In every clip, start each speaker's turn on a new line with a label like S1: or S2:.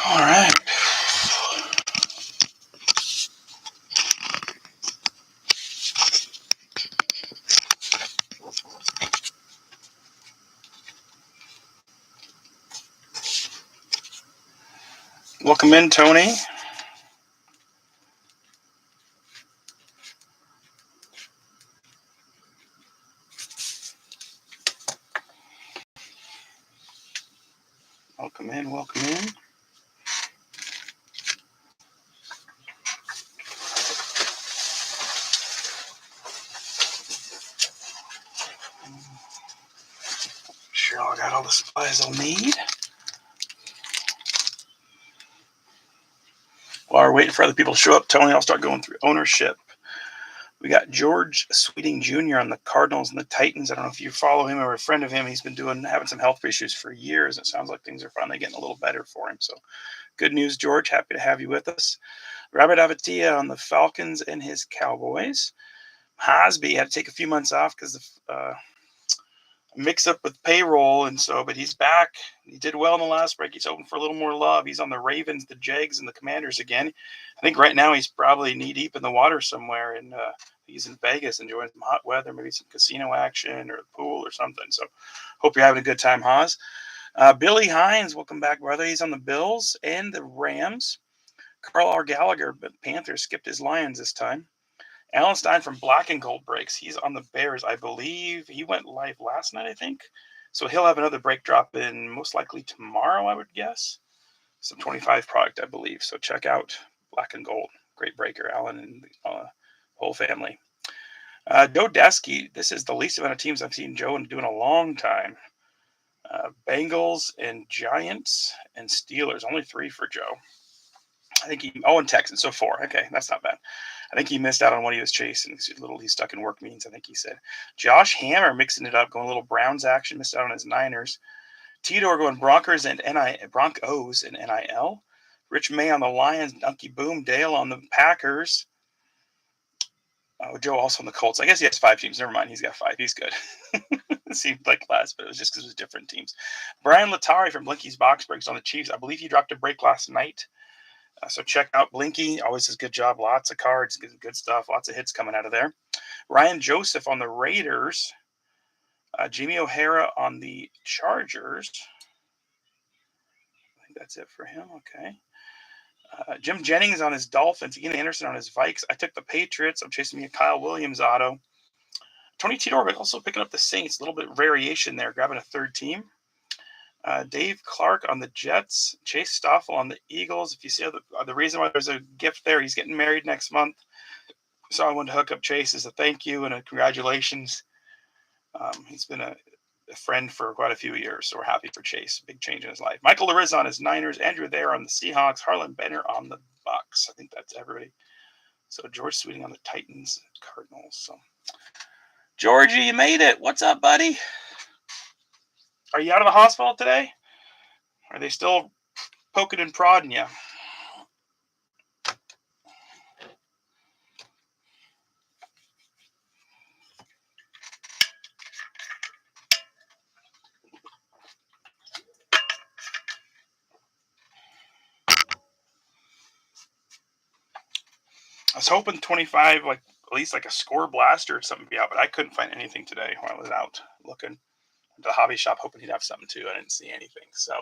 S1: All right. Welcome in, Tony. Welcome in, welcome in. Sure, I got all the supplies I'll need. While we're waiting for other people to show up, Tony, I'll start going through ownership. We got George Sweeting Jr. on the Cardinals and the Titans. I don't know if you follow him or a friend of him. He's been having some health issues for years. It sounds like things are finally getting a little better for him. So good news, George. Happy to have you with us. Robert Avatia on the Falcons and his Cowboys. Hosby had to take a few months off because of mix up with payroll, but he's back. He did well in the last break. He's hoping for a little more love. He's on the Ravens, the Jags, and the Commanders again. I think right now he's probably knee deep in the water somewhere, and he's in Vegas enjoying some hot weather, maybe some casino action or a pool or something. So hope you're having a good time, Haas. Billy Hines, welcome back, brother. He's on the Bills and the Rams. Carl R. Gallagher, but Panthers skipped his Lions this time. Alan Stein from Black and Gold Breaks. He's on the Bears, I believe. He went live last night, I think. So he'll have another break drop in most likely tomorrow, I would guess. Some 25 product, I believe. So check out Black and Gold. Great breaker, Alan and the whole family. Joe Desky. This is the least amount of teams I've seen Joe do in a long time. Bengals and Giants and Steelers. Only 3 for Joe. I think and Texans, so 4. Okay, that's not bad. I think he missed out on what he was chasing. He's stuck in work meetings, I think he said. Josh Hammer mixing it up, going a little Browns action, missed out on his Niners. Tito going Broncos and NIL. Rich May on the Lions, Dunky Boom, Dale on the Packers. Joe also on the Colts. I guess he has 5 teams. Never mind, he's got 5. He's good. It seemed like last, but it was just because it was different teams. Brian Latari from Blinky's Box Breaks on the Chiefs. I believe he dropped a break last night. So check out Blinky. Always does a good job. Lots of cards, good stuff. Lots of hits coming out of there. Ryan Joseph on the Raiders. Jimmy O'Hara on the Chargers. I think that's it for him. Okay. Jim Jennings on his Dolphins. Ian Anderson on his Vikes. I took the Patriots. I'm chasing me a Kyle Williams auto. Tony Tidor, but also picking up the Saints. A little bit of variation there, grabbing a third team. Dave Clark on the Jets, Chase Stoffel on the Eagles. If you see the reason why there's a gift there, he's getting married next month. So I wanted to hook up Chase as a thank you and a congratulations. He's been a friend for quite a few years, so we're happy for Chase. Big change in his life. Michael Lariz on his Niners, Andrew Thayer on the Seahawks, Harlan Benner on the Bucks. I think that's everybody. So George Sweeting on the Titans, Cardinals. So Georgie, you made it. What's up, buddy? Are you out of the hospital today? Are they still poking and prodding you? I was hoping 25, like at least like a score blaster or something be out, but I couldn't find anything today while I was out looking at the hobby shop, hoping he'd have something too. I didn't see anything. So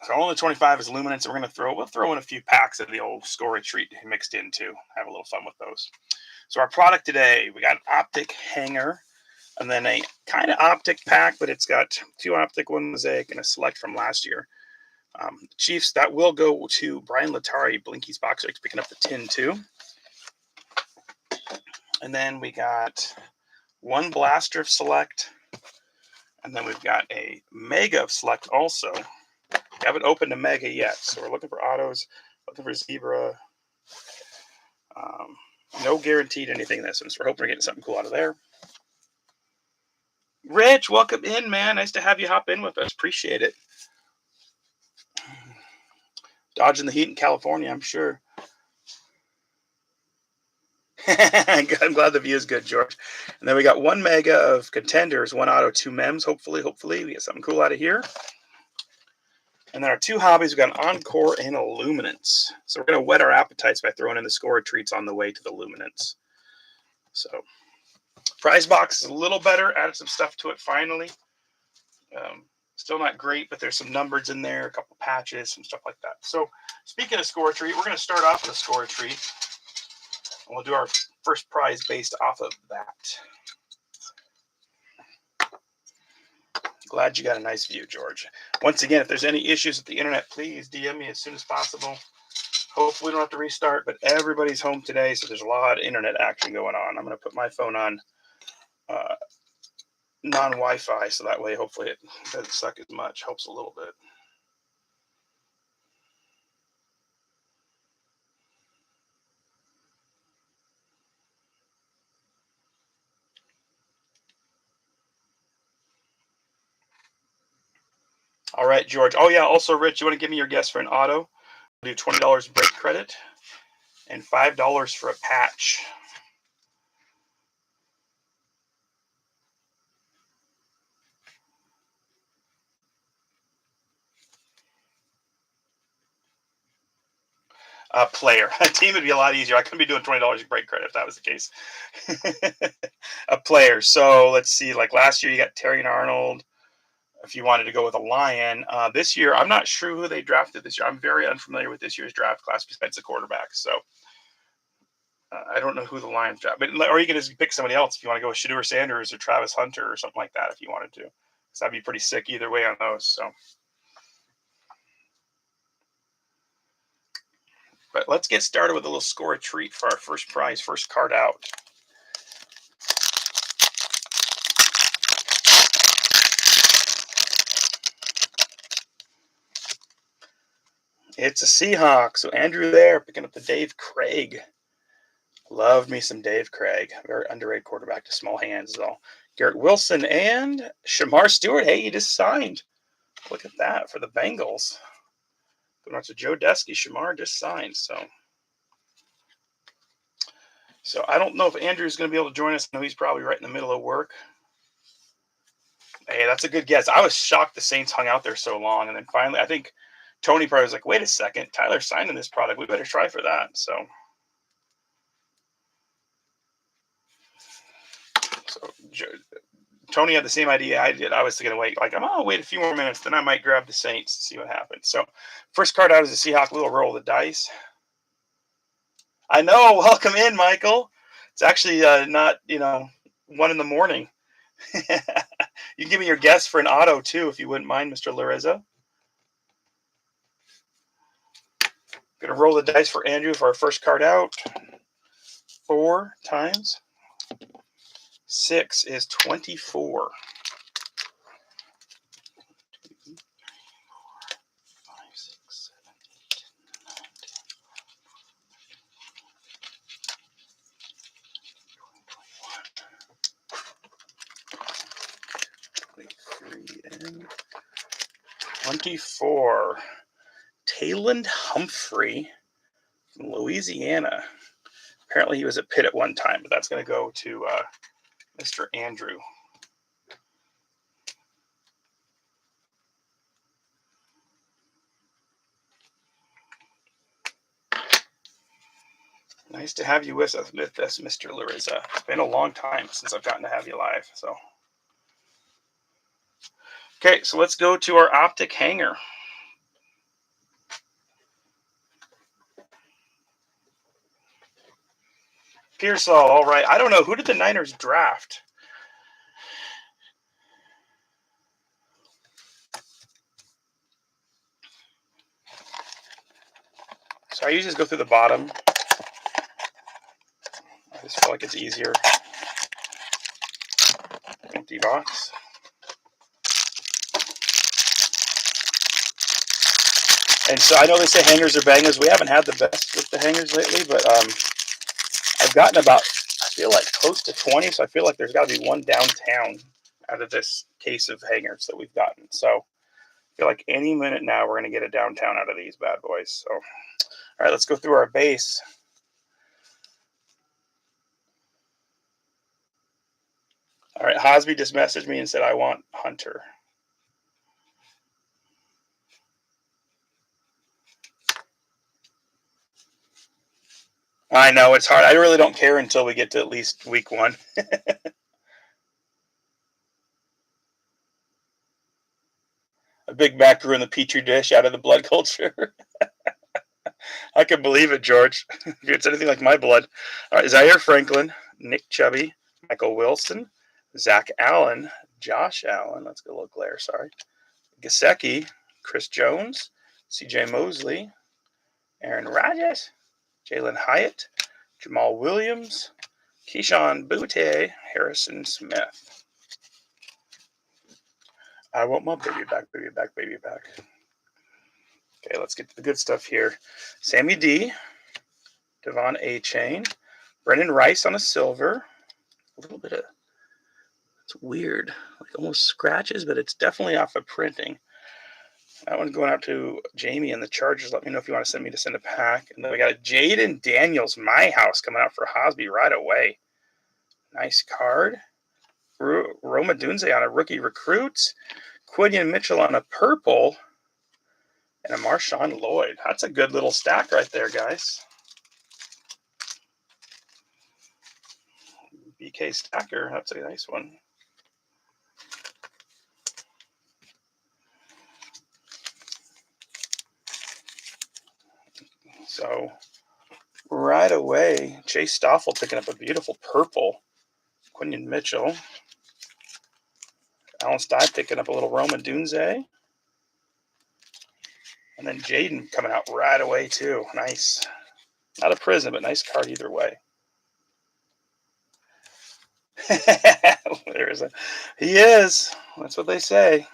S1: only 25 is Luminance. And we'll throw in a few packs of the old score retreat mixed in too. Have a little fun with those. So our product today, we got an optic hanger and then a kind of optic pack, but it's got 2 optic, 1 mosaic, and a select from last year. Chiefs, that will go to Brian Latari, Blinky's Box Breaks, picking up the tin too. And then we got 1 blaster of select. And then we've got a mega of select also. We haven't opened a mega yet. So we're looking for autos, looking for zebra. No guaranteed anything in this one. So we're hoping we're getting something cool out of there. Rich, welcome in, man. Nice to have you hop in with us. Appreciate it. Dodging the heat in California, I'm sure. I'm glad the view is good, George. And then we got 1 mega of contenders, 1 auto, 2 mems. Hopefully we get something cool out of here. And then our two hobbies, we've got an Encore and a Luminance. So we're going to whet our appetites by throwing in the score treats on the way to the Luminance. So prize box is a little better. Added some stuff to it finally. Still not great, but there's some numbers in there, a couple patches, some stuff like that. So speaking of score treat, we're going to start off with a score treat. And we'll do our first prize based off of that. Glad you got a nice view, George. Once again, if there's any issues with the internet, please DM me as soon as possible. Hopefully we don't have to restart, but everybody's home today, so there's a lot of internet action going on. I'm going to put my phone on non-Wi-Fi, so that way hopefully it doesn't suck as much. Helps a little bit. All right, George. Oh, yeah. Also, Rich, you want to give me your guess for an auto? We'll do $20 break credit and $5 for a patch. Player. A team would be a lot easier. I couldn't be doing $20 break credit if that was the case. A player. So let's see. Like last year, you got Terry and Arnold. If you wanted to go with a Lion, this year, I'm not sure who they drafted this year. I'm very unfamiliar with this year's draft class besides the quarterback. So I don't know who the Lions draft. But or you can just pick somebody else if you want to go with Shedeur Sanders or Travis Hunter or something like that if you wanted to. So that'd be pretty sick either way on those. So. But let's get started with a little score a treat for our first prize, first card out. It's a Seahawk. So Andrew there picking up the Dave Craig. Loved me some Dave Craig. Very underrated quarterback to small hands though. Garrett Wilson and Shamar Stewart. Hey, he just signed. Look at that for the Bengals. Going out to Joe Desky. Shamar just signed. So I don't know if Andrew's going to be able to join us. I know he's probably right in the middle of work. Hey, that's a good guess. I was shocked the Saints hung out there so long. And then finally, I think Tony probably was like, wait a second, Tyler's signing this product. We better try for that. So Tony had the same idea I did. I was going to wait, like, I'll wait a few more minutes, then I might grab the Saints and see what happens. So first card out is a Seahawk. We'll roll the dice. I know. Welcome in, Michael. It's actually not, 1 in the morning. You can give me your guess for an auto, too, if you wouldn't mind, Mr. Lareza. Going to roll the dice for Andrew for our first card out. 4 times. 6 is 24. 2, 3, 4, 5, 6, 7, 8, 9, 10, 23 and 24. Tayland Humphrey from Louisiana. Apparently he was at Pitt at one time, but that's going to go to Mr. Andrew. Nice to have you with us, Mr. Larissa. It's been a long time since I've gotten to have you live. So, okay, so let's go to our optic hanger. Pearsall, all right. I don't know. Who did the Niners draft? So I usually just go through the bottom. I just feel like it's easier. Empty box. And so I know they say hangers are bangers. We haven't had the best with the hangers lately, but I've gotten about, I feel like close to 20. So I feel like there's got to be one downtown out of this case of hangers that we've gotten. So I feel like any minute now we're going to get a downtown out of these bad boys. So, all right, let's go through our base. All right, Hosby just messaged me and said, I want Hunter. I know it's hard. I really don't care until we get to at least week 1. A Big Mac grew in the petri dish out of the blood culture. I can believe it, George. If it's anything like my blood. All right, Zaire Franklin, Nick Chubby, Michael Wilson, Zach Allen, Josh Allen. Let's go look there. Sorry. Gasecki, Chris Jones, C.J. Mosley, Aaron Rodgers, Jalen Hyatt, Jamal Williams, Keyshawn Butte, Harrison Smith. I want my baby back, baby back, baby back. Okay, let's get to the good stuff here. Sammy D, Devon A. Chain, Brennan Rice on a silver. A little bit of, it's weird, like almost scratches, but it's definitely off of printing. That one's going out to Jamie and the Chargers. Let me know if you want to send me to send a pack. And then we got a Jaden Daniels, My House, coming out for Hosby right away. Nice card. Roma Dunze on a rookie recruit. Quinion Mitchell on a purple. And a Marshawn Lloyd. That's a good little stack right there, guys. BK Stacker. That's a nice one. So right away, Chase Stoffel picking up a beautiful purple. Quinion Mitchell. Alan Stye picking up a little Roma Dunze. And then Jaden coming out right away, too. Nice. Not a prison, but nice card either way. There is a. He is. That's what they say.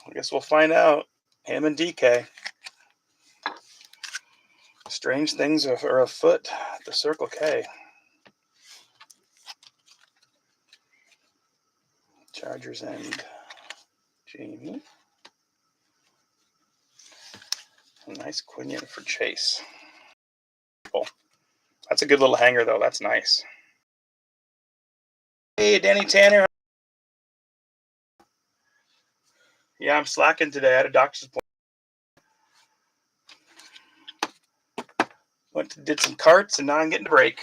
S1: I guess we'll find out. Him and DK. Strange things are afoot at the Circle K. Chargers and Jamie. A nice Quinion for Chase. That's a good little hanger, though. That's nice. Hey, Danny Tanner. Yeah, I'm slacking today. I had a doctor's appointment. Did some carts, and now I'm getting a break.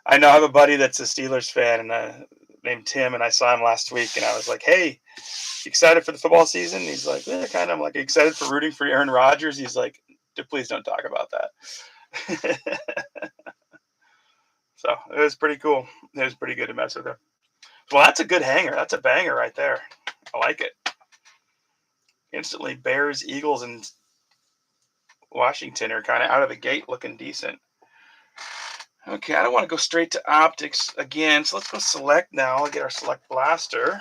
S1: I know I have a buddy that's a Steelers fan and named Tim, and I saw him last week, and I was like, hey, excited for the football season? And he's like, yeah, kind of. I'm like, excited for rooting for Aaron Rodgers? He's like, please don't talk about that. So it was pretty cool. It was pretty good to mess with him. Well, that's a good hanger. That's a banger right there. I like it. Instantly, Bears, Eagles, and Washington are kind of out of the gate looking decent. Okay, I don't want to go straight to optics again, so let's go select now. I'll get our select blaster.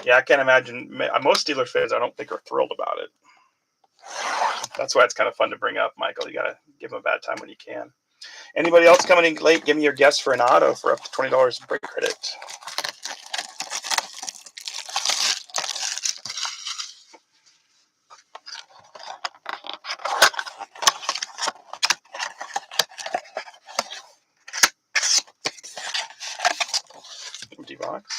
S1: Yeah, I can't imagine. Most Steelers fans, I don't think, are thrilled about it. That's why it's kind of fun to bring up, Michael. You got to give them a bad time when you can. Anybody else coming in late, give me your guess for an auto for up to $20 break credit. Empty box.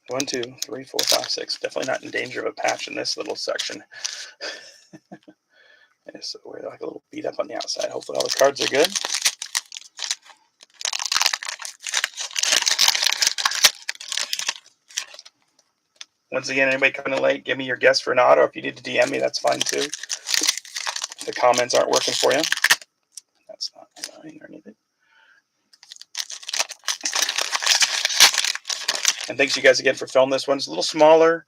S1: One, two, three, four, five, six. Definitely not in danger of a patch in this little section. So we're like a little beat up on the outside. Hopefully all the cards are good. Once again, anybody coming in late, give me your guess for an auto. If you need to DM me, that's fine too. If the comments aren't working for you. That's not annoying or anything. And thanks you guys again for filming this one. It's a little smaller.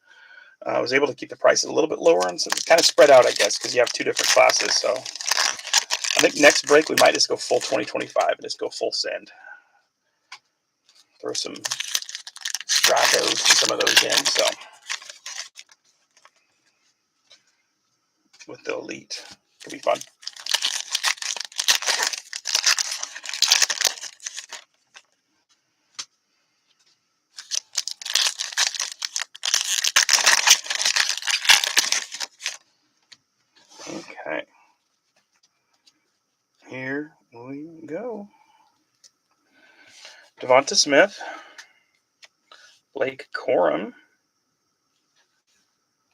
S1: I was able to keep the prices a little bit lower, and so it's kind of spread out, I guess, because you have two different classes. So I think next break we might just go full 2025 and just go full send. Throw some Stracos and some of those in. So with the Elite, it'll be fun. Okay. Here we go. Devonta Smith, Blake Corum,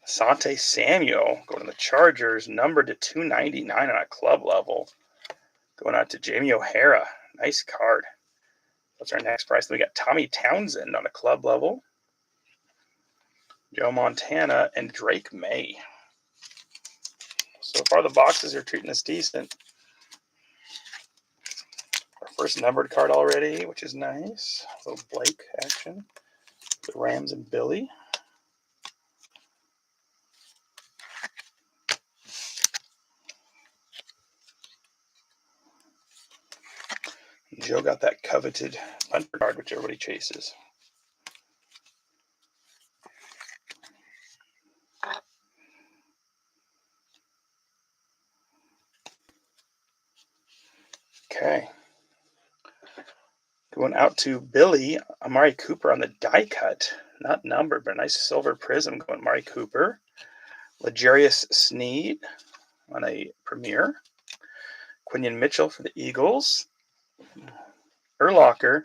S1: Asante Samuel going to the Chargers, numbered to 299 on a club level. Going out to Jamie O'Hara. Nice card. That's our next price. Then we got Tommy Townsend on a club level. Joe Montana and Drake May. So far the boxes are treating us decent. Our first numbered card already, which is nice. A little Blake action. The Rams and Billy. Joe got that coveted punter card, which everybody chases. Okay. Going out to Billy, Amari Cooper on the die cut. Not numbered, but a nice silver prism going Amari Cooper. L'Jarius Sneed on a Premier. Quinion Mitchell for the Eagles. Urlacher.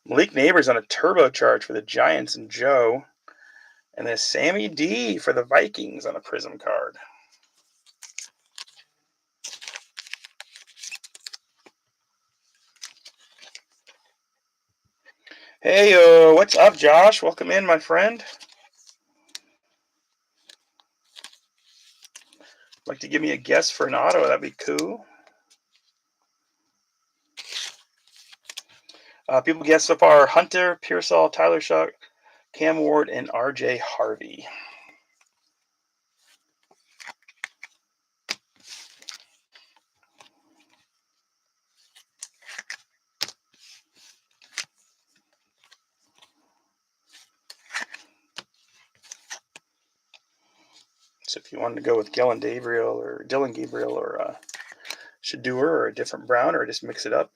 S1: Malik Neighbors on a turbocharge for the Giants and Joe. And then Sammy D for the Vikings on a prism card. Hey, what's up, Josh? Welcome in, my friend. Like to give me a guess for an auto? That'd be cool. People guess so far: Hunter, Pearsall, Tyler Shuck, Cam Ward, and RJ Harvey. So if you wanted to go with Dylan Gabriel or Shadeur or a different Brown, or just mix it up.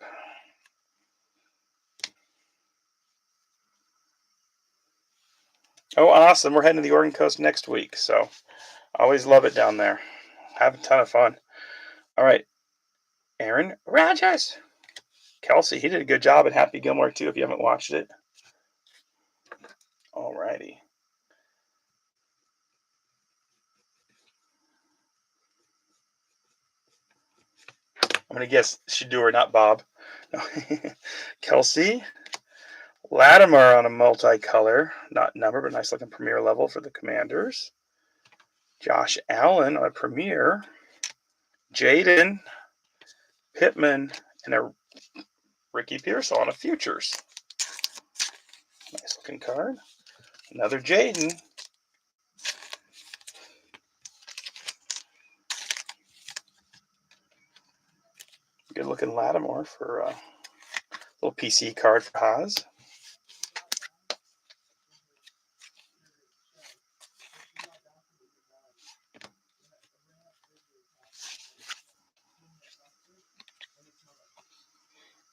S1: Oh, awesome. We're heading to the Oregon Coast next week, so always love it down there. Have a ton of fun. All right. Aaron Rodgers. Kelsey, he did a good job at Happy Gilmore, too, if you haven't watched it. All righty. I'm going to guess Shadeur, not Bob. No. Kelsey. Latimer on a multicolor, not number, but nice looking Premier level for the Commanders. Josh Allen on a Premier. Jaden Pittman and a Ricky Pearsall on a Futures. Nice looking card. Another Jaden. Good looking Lattimore for a little PC card for Haas.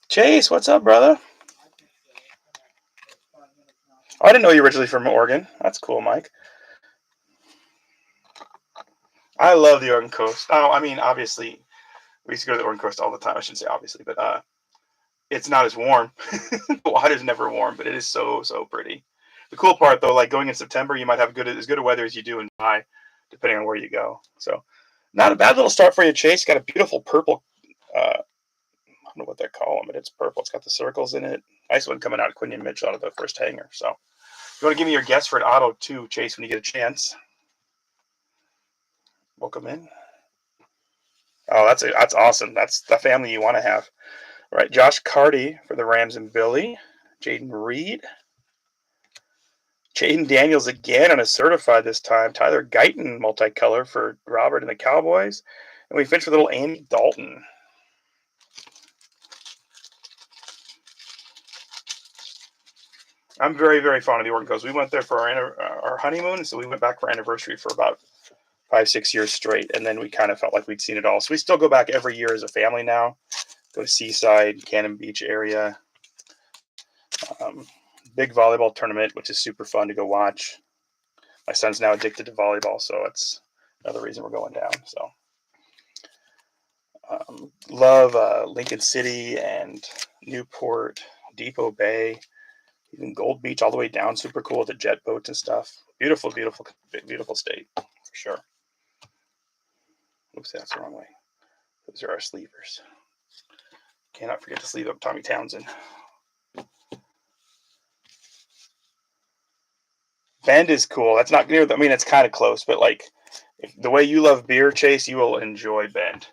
S1: Chase, what's up, brother? Oh, I didn't know you were originally from Oregon. That's cool, Mike. I love the Oregon Coast. Oh, I mean, obviously, we used to go to the Oregon Coast all the time. I shouldn't say obviously, but it's not as warm. The water's never warm, but it is so pretty. The cool part, though, like going in September, you might have as good a weather as you do in July, depending on where you go. So, not a bad little start for you, Chase. Got a beautiful purple. I don't know what they call them, but it's purple. It's got the circles in it. Nice one coming out of Quinion Mitchell out of the first hanger. So, you want to give me your guess for an auto too, Chase, when you get a chance? Welcome in. Oh, that's awesome. That's the family you want to have. All right, Josh Carty for the Rams and Billy. Jaden Reed. Jaden Daniels again on a certified this time. Tyler Guyton multicolor for Robert and the Cowboys. And we finished with a little Andy Dalton. I'm very fond of the Oregon Coast. We went there for our honeymoon, so we went back for our anniversary for about 5-6 years straight, and then we kind of felt like we'd seen it all. So we still go back every year as a family now. Go to Seaside, Cannon Beach area. Big volleyball tournament, which is super fun to go watch. My son's now addicted to volleyball, so it's another reason we're going down. So love Lincoln City and Newport, Depot Bay, even Gold Beach all the way down. Super cool with the jet boats and stuff. Beautiful, beautiful, beautiful state for sure. Oops, that's the wrong way. Those are our sleevers. Cannot forget to sleeve up Tommy Townsend. Bend is cool. That's not near. I mean, it's kind of close, but like the way you love beer, Chase, you will enjoy Bend.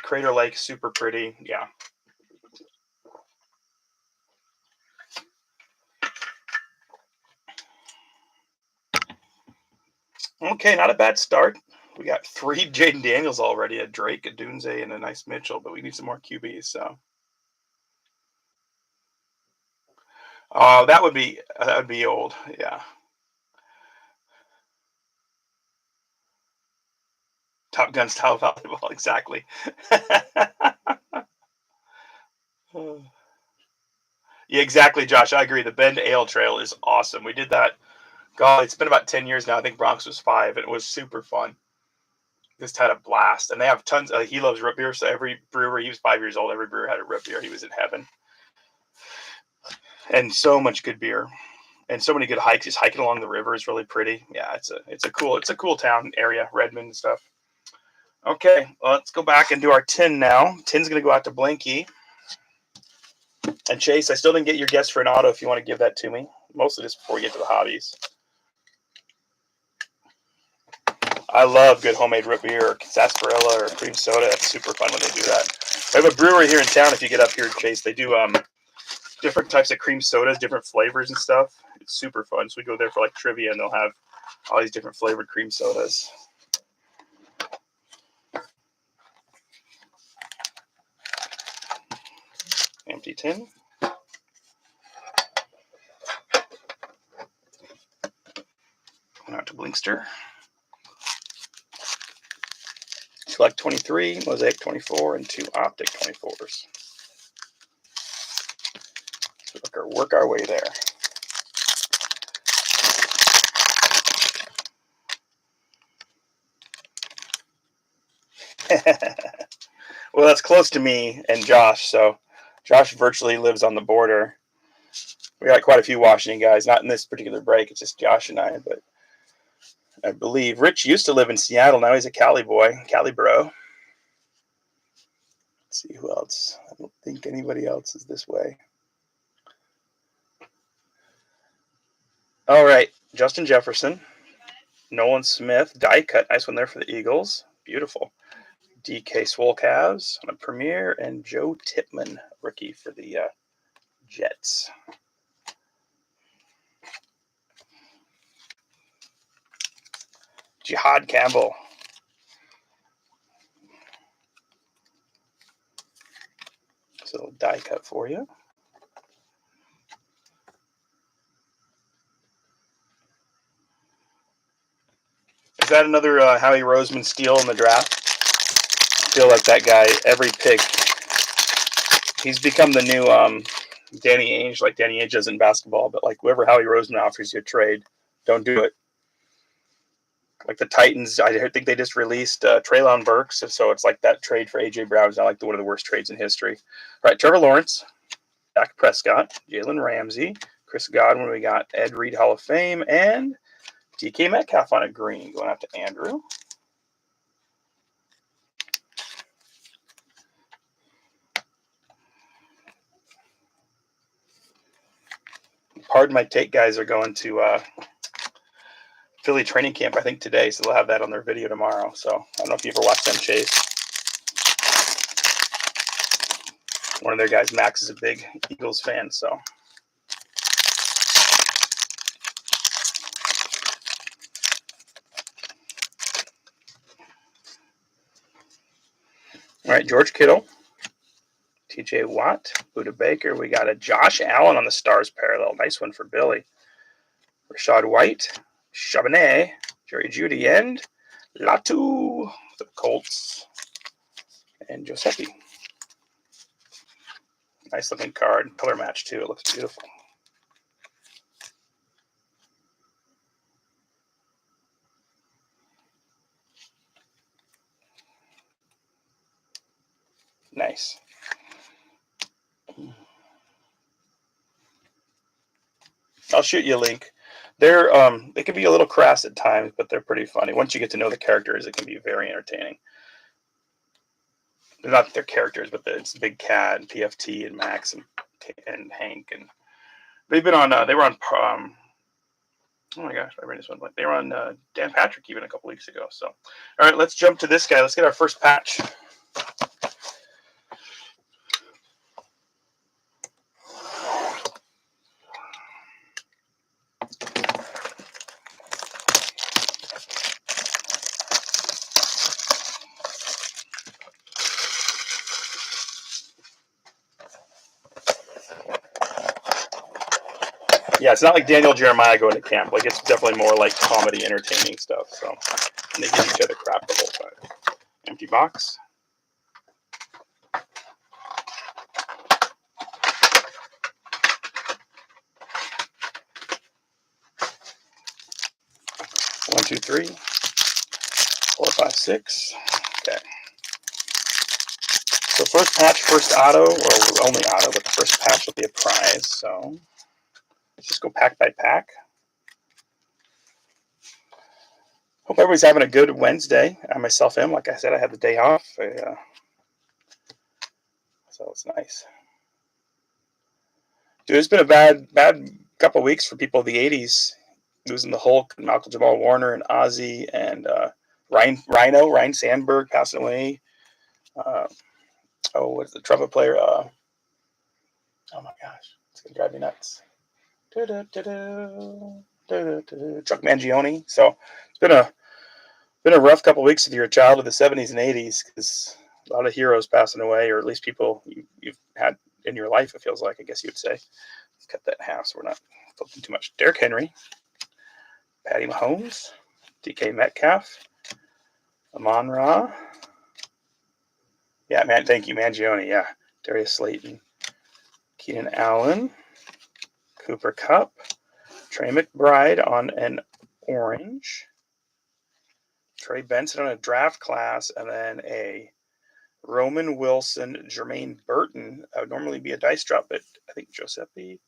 S1: Crater Lake, super pretty. Yeah. Okay, not a bad start. We got 3 Jaden Daniels already, a Drake, a Dunze, and a nice Mitchell, but we need some more QBs. So, oh, that would be old. Yeah. Top Gun style volleyball, exactly. Yeah, exactly, Josh. I agree. The Bend Ale Trail is awesome. We did that. God, it's been about 10 years now. I think Bronx was 5, and it was super fun. Just had a blast. And they have tons. He loves root beer, so every brewery, he was 5 years old. Every brewer had a root beer. He was in heaven. And so much good beer, and so many good hikes. Just hiking along the river is really pretty. Yeah, it's a cool town area, Redmond and stuff. Okay, well, let's go back and do our 10 now. 10's going to go out to Blanky. And Chase, I still didn't get your guess for an auto if you want to give that to me. Mostly just before we get to the hobbies. I love good homemade root beer or sarsaparilla or cream soda. It's super fun when they do that. We have a brewery here in town. If you get up here, Chase, they do different types of cream sodas, different flavors and stuff. It's super fun. So we go there for like trivia, and they'll have all these different flavored cream sodas. Empty tin. And out to Blinkster. Select 23, Mosaic 24, and 2 Optic 24s. So work our way there. Well, that's close to me and Josh. So Josh virtually lives on the border. We got quite a few Washington guys, not in this particular break. It's just Josh and I. But I believe Rich used to live in Seattle. Now he's a Cali boy, Cali bro. Let's see who else. I don't think anybody else is this way. All right, Justin Jefferson, Nolan Smith, die cut. Nice one there for the Eagles. Beautiful. DK Swole Cavs on a premiere, and Joe Tipman, rookie for the Jets. Jihad Campbell. So die cut for you. Is that another Howie Roseman steal in the draft? I feel like that guy, every pick, he's become the new Danny Ainge, like Danny Ainge does in basketball. But like whoever Howie Roseman offers you a trade, don't do it. Like the Titans, I think they just released Treylon Burks, so it's like that trade for A.J. Brown is not like one of the worst trades in history. All right, Trevor Lawrence, Dak Prescott, Jalen Ramsey, Chris Godwin. We got Ed Reed Hall of Fame, and DK Metcalf on a green going out to Andrew. Pardon my take, guys are going to Philly training camp, I think, today, so they'll have that on their video tomorrow. So I don't know if you ever watched them chase. One of their guys, Max, is a big Eagles fan, so. All right, George Kittle, TJ Watt, Buda Baker. We got a Josh Allen on the Stars parallel. Nice one for Billy. Rashad White, Chabonet, Jerry Jeudy, and Latu, the Colts, and Giuseppe. Nice looking card. Color match, too. It looks beautiful. Nice. I'll shoot you a link. They're they can be a little crass at times, but they're pretty funny. Once you get to know the characters, it can be very entertaining. They're not their characters, but it's Big Cat and PFT and Max and Hank, and they've been on. They were on. Oh my gosh, I read this one. They were on Dan Patrick even a couple weeks ago. So, all right, let's jump to this guy. Let's get our first patch. Yeah, it's not like Daniel Jeremiah going to camp. Like, it's definitely more like comedy, entertaining stuff. So, and they give each other crap the whole time. Empty box. One, two, three, 4, 5, 6. Okay. So first patch, first auto, or only auto, but the first patch will be a prize. So let's just go pack by pack. Hope everybody's having a good Wednesday. I myself am. Like I said, I had the day off. So it's nice. Dude, it's been a bad couple of weeks for people of the 80s. Losing the Hulk, Malcolm Jamal Warner, and Ozzy, and Ryan Sandberg passing away. What's the trumpet player? Oh my gosh, it's gonna drive me nuts. Chuck Mangione. So it's been a rough couple of weeks if you're a child of the 70s and 80s, because a lot of heroes passing away, or at least people you've had in your life. It feels like, I guess you would say. Let's cut that in half so we're not flipping too much. Derrick Henry, Patty Mahomes, DK Metcalf, Amon-Ra. Yeah, man, thank you, Mangione. Yeah, Darius Slayton, Keenan Allen, Cooper Kupp, Trey McBride on an orange, Trey Benson on a draft class, and then a Roman Wilson, Jermaine Burton. That would normally be a dice drop, but I think Giuseppe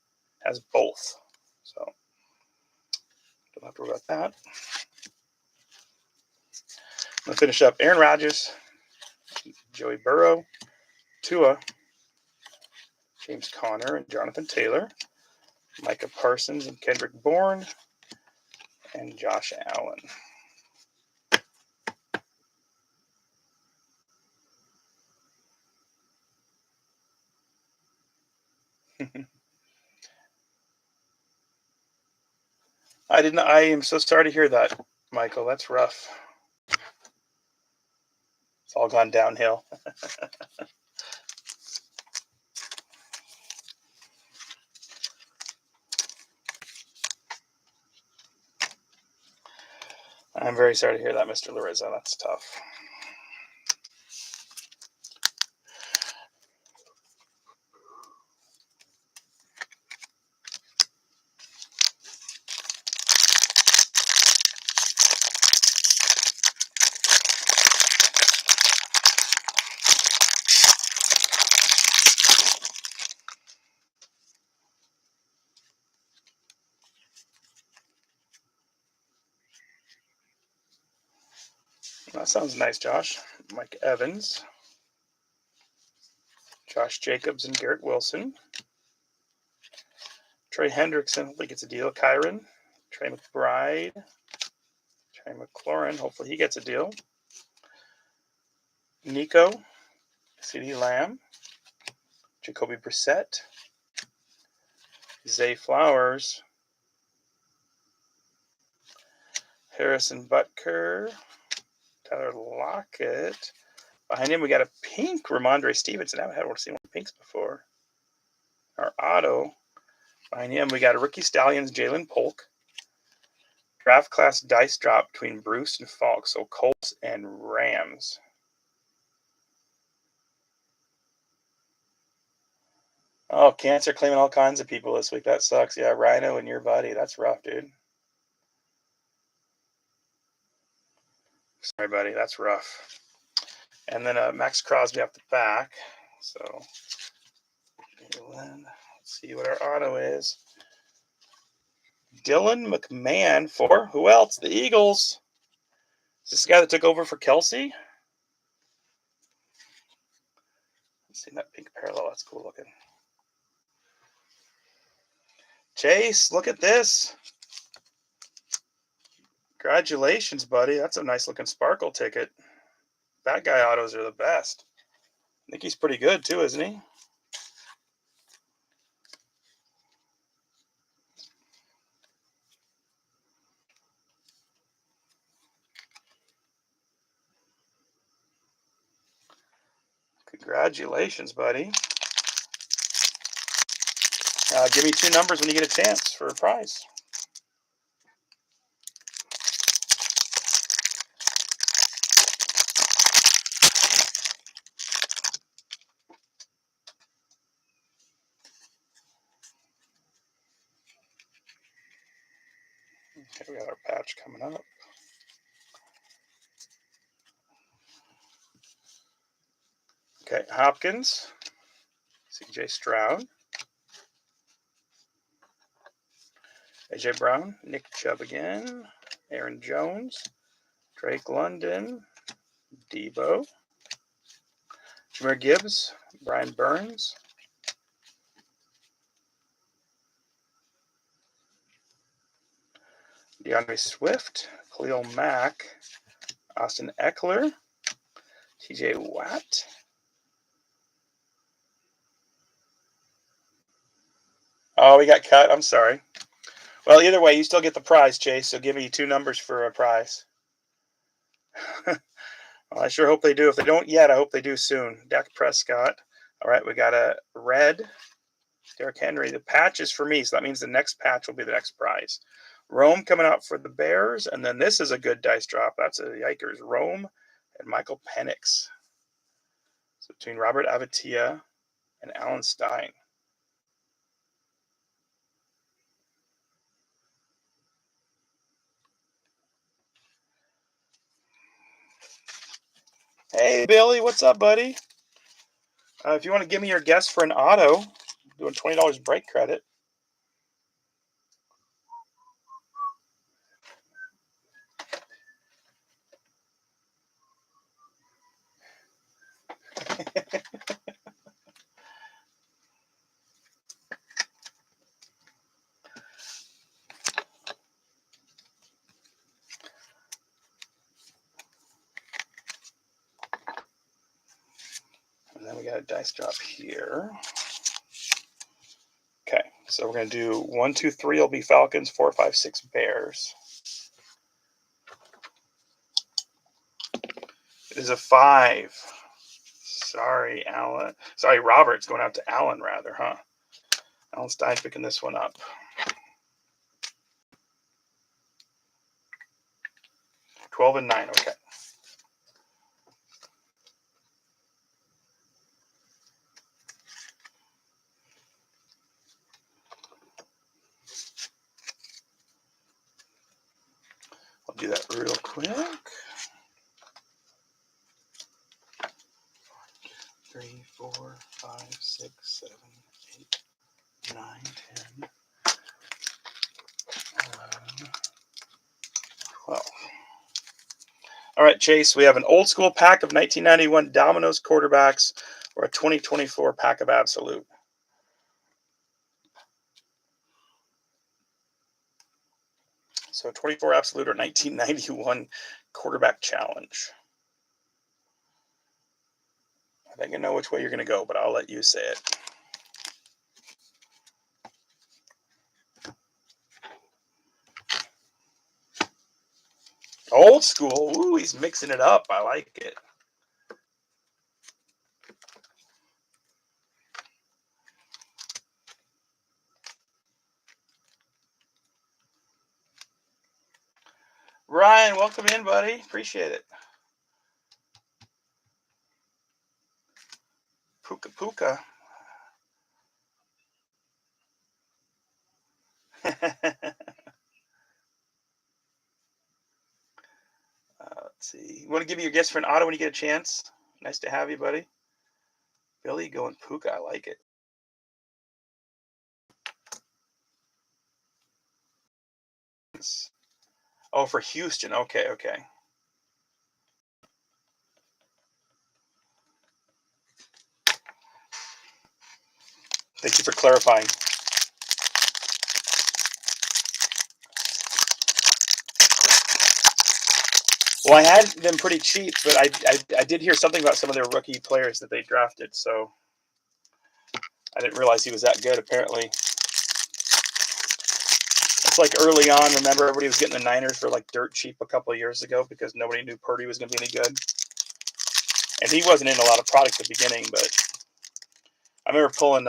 S1: has both. So don't have to worry about that. I'm going to finish up Aaron Rodgers, Joey Burrow, Tua, James Conner, and Jonathan Taylor, Micah Parsons and Kendrick Bourne, and Josh Allen. I am so sorry to hear that, Michael. That's rough. It's all gone downhill. I'm very sorry to hear that, Mr. Larissa. That's tough. That sounds nice, Josh. Mike Evans, Josh Jacobs, and Garrett Wilson. Trey Hendrickson, hopefully gets a deal. Kyron, Trey McBride, Trey McLaurin, hopefully he gets a deal. Nico, CeeDee Lamb, Jacoby Brissett, Zay Flowers, Harrison Butker, Tyler Lockett. Behind him, we got a pink Ramondre Stevenson. I haven't seen one of pinks before. Our auto. Behind him, we got a Rookie Stallions, Jalen Polk. Draft class dice drop between Bruce and Falk. So Colts and Rams. Oh, cancer claiming all kinds of people this week. That sucks. Yeah, Rhino and your buddy. That's rough, dude. Sorry, buddy. That's rough. And then Max Crosby off the back. So let's see what our auto is. Dylan McMahon for who else? The Eagles. Is this the guy that took over for Kelsey? Let's see that pink parallel. That's cool looking. Chase, look at this. Congratulations, buddy. That's a nice looking sparkle ticket. Bad guy autos are the best. I think he's pretty good too, isn't he? Congratulations, buddy. Give me 2 numbers when you get a chance for a prize. Okay, we got our patch coming up. Okay, Hopkins, CJ Stroud, AJ Brown, Nick Chubb again, Aaron Jones, Drake London, Debo, Jahmyr Gibbs, Brian Burns, DeAndre Swift, Khalil Mack, Austin Eckler, TJ Watt. Oh, we got cut. I'm sorry. Well, either way, you still get the prize, Chase. So give me 2 numbers for a prize. Well, I sure hope they do. If they don't yet, I hope they do soon. Dak Prescott. All right, we got a red. Derrick Henry. The patch is for me, so that means the next patch will be the next prize. Rome coming out for the Bears, and then this is a good dice drop. That's a yikers. Rome and Michael Penix. So between Robert Avatia and Alan Stein. Hey, Billy, what's up, buddy? If you want to give me your guess for an auto, I'm doing $20 break credit. And then we got a dice drop here. Okay, so we're going to do 1, 2, 3 will be Falcons, 4, 5, 6 Bears. It is a 5. Sorry, Alan. Sorry, Robert's going out to Alan, rather, huh? Alan Stein's picking this one up. 12 and 9, okay. I'll do that real quick. 3, 4, 5, 6, 7, 8, 9, 10, 11, 12. All right, Chase, we have an old school pack of 1991 Domino's quarterbacks or a 2024 pack of Absolute. So 24 Absolute or 1991 quarterback challenge. I think I know which way you're going to go, but I'll let you say it. Old school. Ooh, he's mixing it up. I like it. Ryan, welcome in, buddy. Appreciate it. Puka Puka. Let's see. You want to give me your guess for an auto when you get a chance? Nice to have you, buddy. Billy going Puka. I like it. Luminance. Oh, for Houston. Okay, okay. Thank you for clarifying. Well, I had them pretty cheap, but I did hear something about some of their rookie players that they drafted, so I didn't realize he was that good, apparently. It's like early on, remember everybody was getting the Niners for like dirt cheap a couple of years ago because nobody knew Purdy was going to be any good. And he wasn't in a lot of product at the beginning, but I remember pulling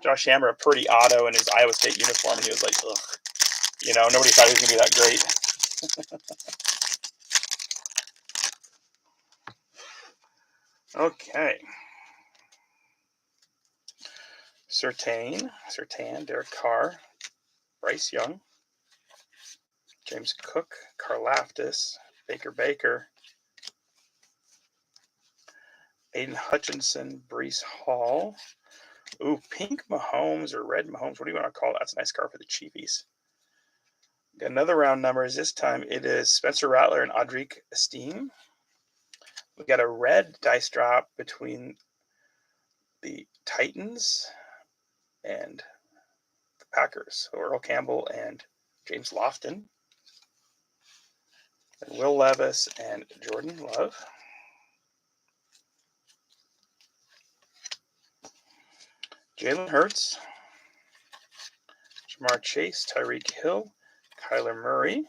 S1: Josh Hammer a Purdy auto in his Iowa State uniform, and he was like, ugh. You know, nobody thought he was going to be that great. Okay. Surtain, Derek Carr, Bryce Young, James Cook, Karlaftis, Baker, Aiden Hutchinson, Breece Hall. Ooh, pink Mahomes or red Mahomes. What do you want to call it? That's a nice car for the Chiefs. Got another round numbers. This time it is Spencer Rattler and Audric Esteem. We got a red dice drop between the Titans and the Packers. So Earl Campbell and James Lofton. And Will Levis and Jordan Love. Jalen Hurts, Jamar Chase, Tyreek Hill, Kyler Murray,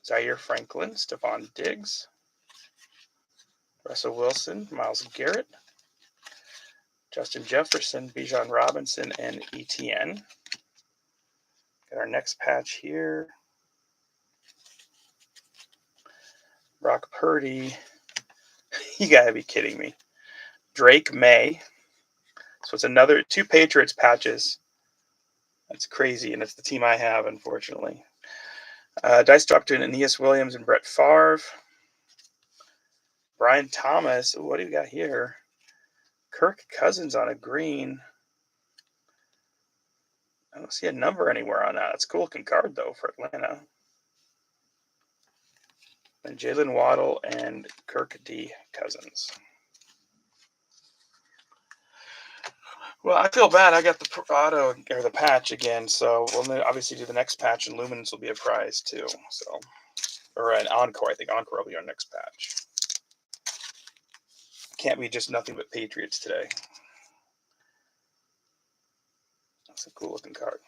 S1: Zaire Franklin, Stephon Diggs, Russell Wilson, Myles Garrett, Justin Jefferson, Bijan Robinson, and ETN. Got our next patch here. Brock Purdy. You gotta be kidding me. Drake May. So it's another 2 Patriots patches. That's crazy, and it's the team I have, unfortunately. Dice dropped to Aeneas Williams and Brett Favre. Brian Thomas. Ooh, what do you got here? Kirk Cousins on a green. I don't see a number anywhere on that. It's a cool looking card, though, for Atlanta. And Jalen Waddle and Kirk D. Cousins. Well, I feel bad. I got the auto or the patch again, so we'll obviously do the next patch, and Luminance will be a prize too. So, or an encore. I think encore will be our next patch. Can't be just nothing but Patriots today. That's a cool looking card.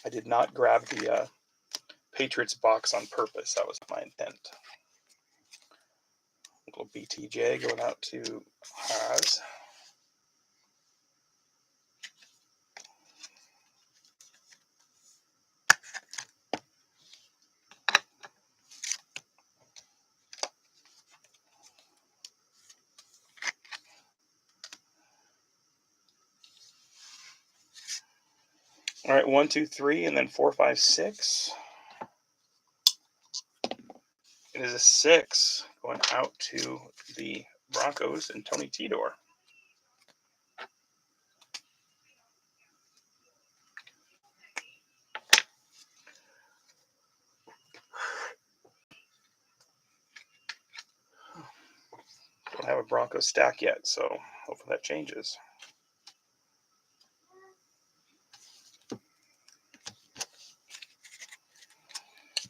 S1: I did not grab the Patriots box on purpose. That was my intent. A little BTJ going out to Haas. All right, 1, 2, 3, and then 4, 5, 6. It is a 6 going out to the Broncos and Tony Tidor. Don't have a Broncos stack yet, so hopefully that changes.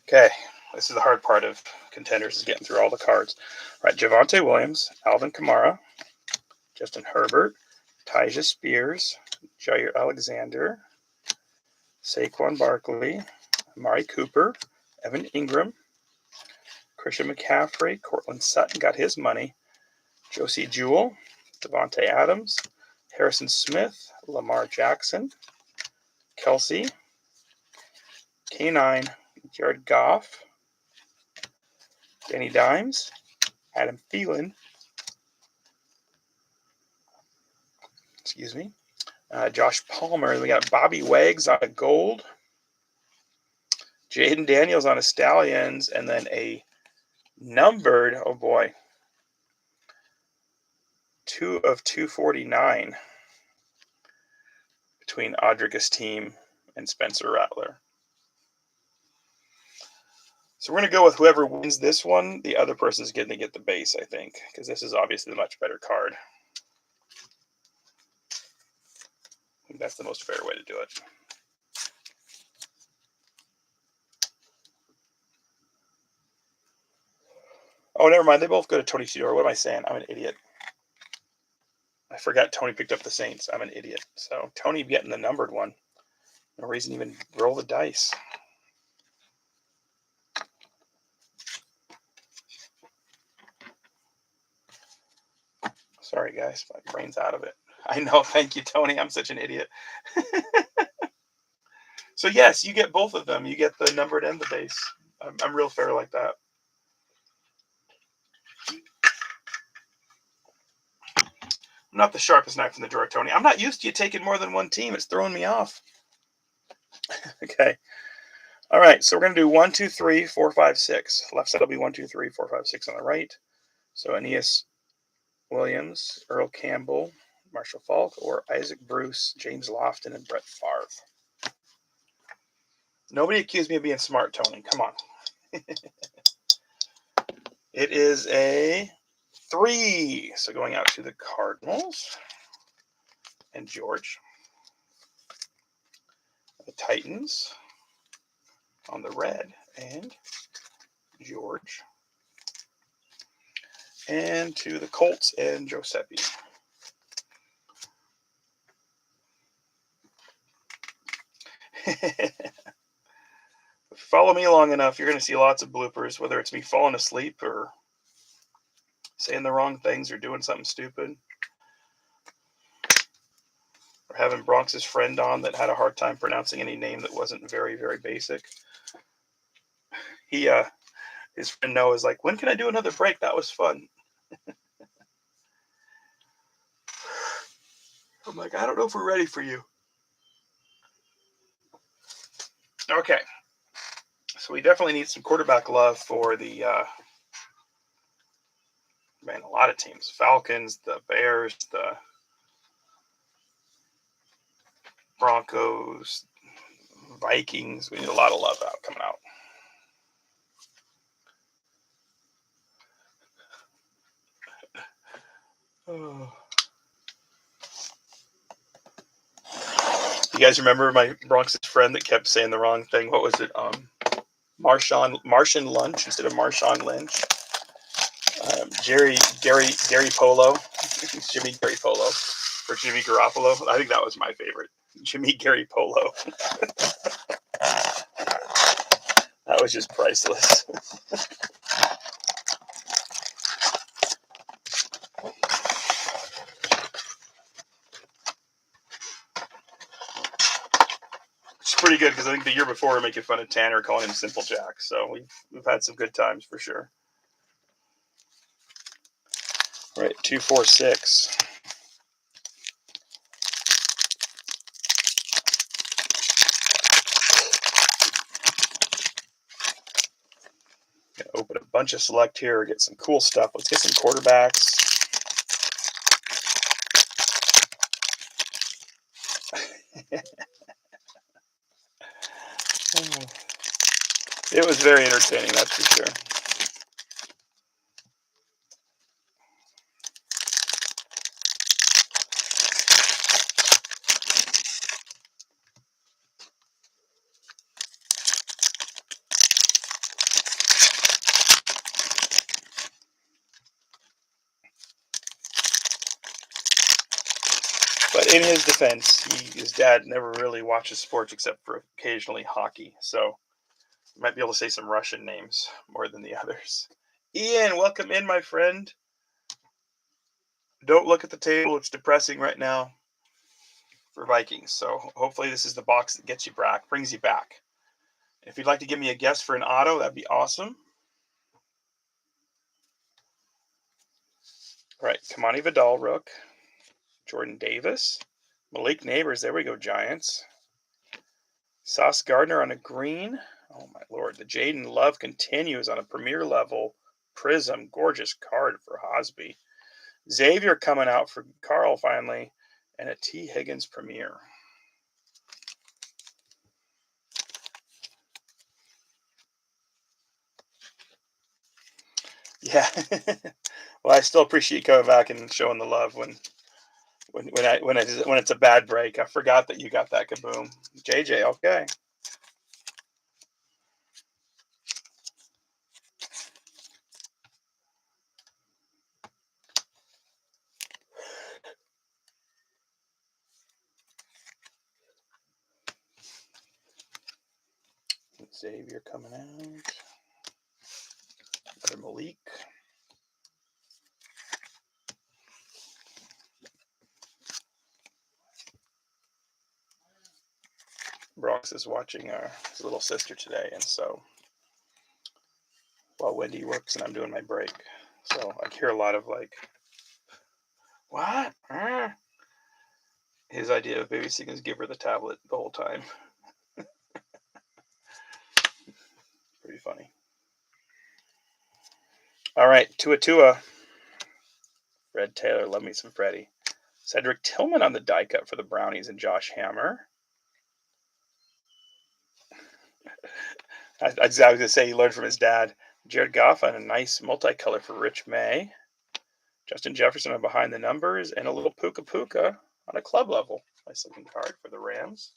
S1: Okay, this is the hard part of contenders, is getting through all the cards. All right, Javonte Williams, Alvin Kamara, Justin Herbert, Tyja Spears, Jair Alexander, Saquon Barkley, Amari Cooper, Evan Ingram, Christian McCaffrey, Cortland Sutton got his money, Josie Jewell, Devontae Adams, Harrison Smith, Lamar Jackson, Kelsey, K9, Jared Goff, Danny Dimes, Adam Thielen, Josh Palmer. We got Bobby Wags on a gold, Jaden Daniels on a Stallions, and then a numbered, oh boy, 2 of 249 between Audrica's team and Spencer Rattler. So we're going to go with whoever wins this one. The other person's going to get the base, I think, because this is obviously the much better card. I think that's the most fair way to do it. Oh, never mind. They both go to Tony Sidor. What am I saying? I'm an idiot. I forgot Tony picked up the Saints. I'm an idiot. So Tony getting the numbered one. No reason to even roll the dice. Sorry, guys. My brain's out of it. I know. Thank you, Tony. I'm such an idiot. So, yes, you get both of them. You get the numbered and the base. I'm real fair like that. I'm not the sharpest knife in the drawer, Tony. I'm not used to you taking more than one team. It's throwing me off. Okay. All right. So we're going to do 1, 2, 3, 4, 5, 6. Left side will be 1, 2, 3, 4, 5, 6 on the right. So Aeneas Williams, Earl Campbell, Marshall Falk, or Isaac Bruce, James Lofton, and Brett Favre. Nobody accused me of being smart, Tony. Come on. It is a 3. So going out to the Cardinals and George. The Titans on the red and George. And to the Colts and Giuseppe. Follow me long enough, you're going to see lots of bloopers, whether it's me falling asleep or saying the wrong things or doing something stupid. Or having Bronx's friend on that had a hard time pronouncing any name that wasn't very, very basic. His friend Noah is like, when can I do another break? That was fun. I'm like, I don't know if we're ready for you. Okay. So we definitely need some quarterback love for the, a lot of teams. Falcons, the Bears, the Broncos, Vikings. We need a lot of love coming out. Oh. You guys remember my Bronx's friend that kept saying the wrong thing? What was it? Martian Lunch instead of Marshawn Lynch. Gary Polo. Jimmy Gary Polo. For Jimmy Garoppolo. I think that was my favorite. Jimmy Gary Polo. That was just priceless. It's pretty good because I think the year before we were making fun of Tanner calling him Simple Jack. So we've had some good times for sure. All right, 2, 4, 6. Gonna open a bunch of select here, get some cool stuff. Let's get some quarterbacks. It was very entertaining, that's for sure. But in his defense, his dad never really watches sports except for occasionally hockey. So you might be able to say some Russian names more than the others. Ian, welcome in, my friend. Don't look at the table. It's depressing right now for Vikings. So hopefully this is the box that gets you back, brings you back. If you'd like to give me a guess for an auto, that'd be awesome. All right, Kamani Vidal, Rook. Jordan Davis. Malik Neighbors, there we go, Giants. Sauce Gardner on a green. Oh, my Lord. The Jaden Love continues on a premier level. Prism, gorgeous card for Hosby. Xavier coming out for Carl finally, and a T. Higgins Premier. Yeah. Well, I still appreciate you coming back and showing the love when it's a bad break. I forgot that you got that kaboom. JJ, okay. Xavier coming out. Another Malik. Brox is watching his little sister today, and so while Wendy works and I'm doing my break, so I hear a lot of like, what? His idea of babysitting is give her the tablet the whole time. Pretty funny. All right, Tua. Fred Taylor, love me some Freddie. Cedric Tillman on the die cut for the Brownies and Josh Hammer. I was going to say he learned from his dad. Jared Goff on a nice multicolor for Rich May. Justin Jefferson on behind the numbers, and a little Puka Puka on a club level. Nice looking card for the Rams.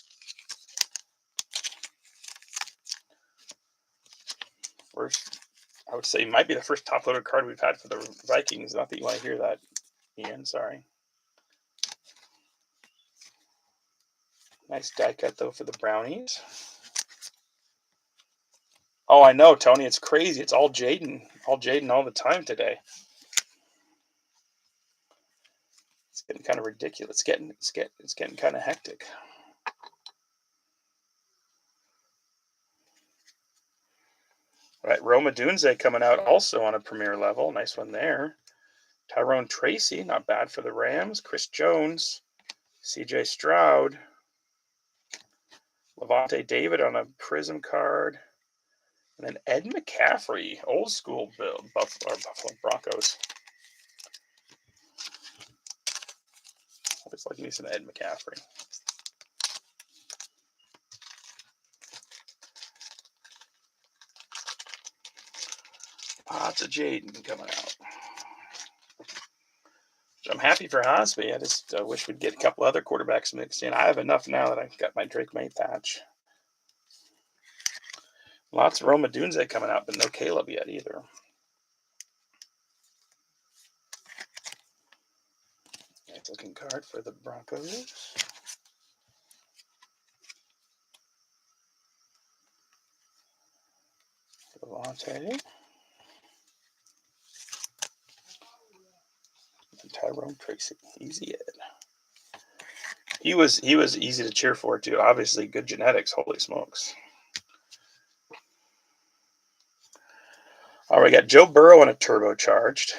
S1: First, I would say might be the first top loaded card we've had for the Vikings. Not that you want to hear that, Ian. Sorry. Nice die cut though for the Brownies. Oh, I know, Tony. It's crazy. It's all Jaden all the time today. It's getting kind of ridiculous. It's getting kind of hectic. All right, Roma Dunze coming out also on a premier level. Nice one there. Tyrone Tracy, not bad for the Rams. Chris Jones, CJ Stroud, Levante David on a prism card, and then Ed McCaffrey, old school Buffalo Broncos. Always like me some Ed McCaffrey. Lots of Jaden coming out. So I'm happy for Hosby. I just wish we'd get a couple other quarterbacks mixed in. I have enough now that I've got my Drake May patch. Lots of Roma Dunze coming out, but no Caleb yet either. Nice looking card for the Broncos. Levante. And Tyrone Tracy. Easy Ed. He was easy to cheer for too. Obviously, good genetics. Holy smokes! All right, we got Joe Burrow on a turbocharged.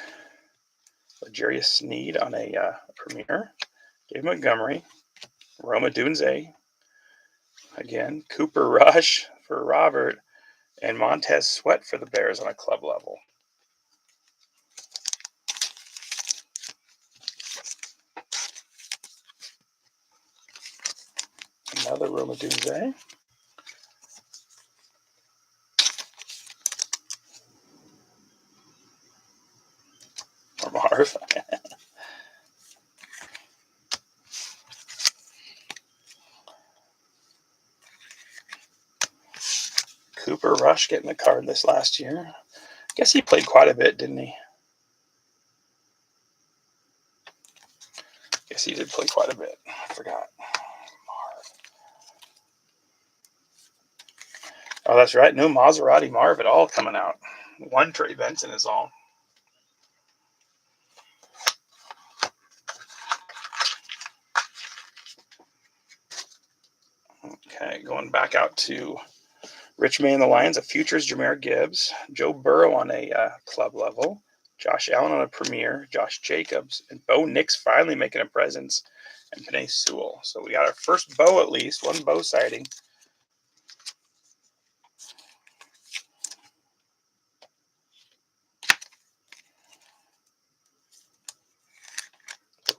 S1: Jarius Sneed on a premier. Dave Montgomery. Roma Dunze. Again, Cooper Rush for Robert. And Montez Sweat for the Bears on a club level. Another Roma Dunze. Or Marv. Cooper Rush getting the card this last year. Guess he played quite a bit, didn't he? Guess he did play quite a bit. I forgot. Marv. Oh, that's right. No Maserati Marv at all coming out. One Trey Benson is all. Okay, going back out to Rich May and the Lions, a futures Jahmyr Gibbs, Joe Burrow on a club level, Josh Allen on a premier, Josh Jacobs, and Bo Nix finally making a presence, and Penei Sewell. So we got our first Bo at least, one Bo sighting.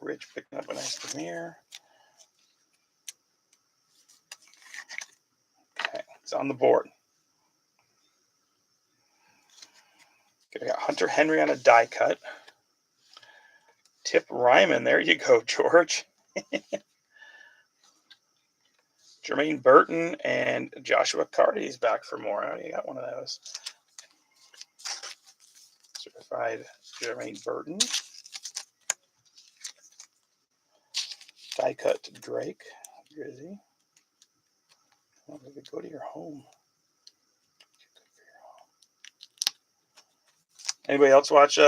S1: Rich picking up a nice Demir. Okay, it's on the board. Okay, we got Hunter Henry on a die cut. Tip Ryman, there you go, George. Jermaine Burton and Joshua Carty's back for more. I already got one of those. Certified Jermaine Burton. Die cut Drake. Grizzy. Oh, maybe go to your home. Anybody else watch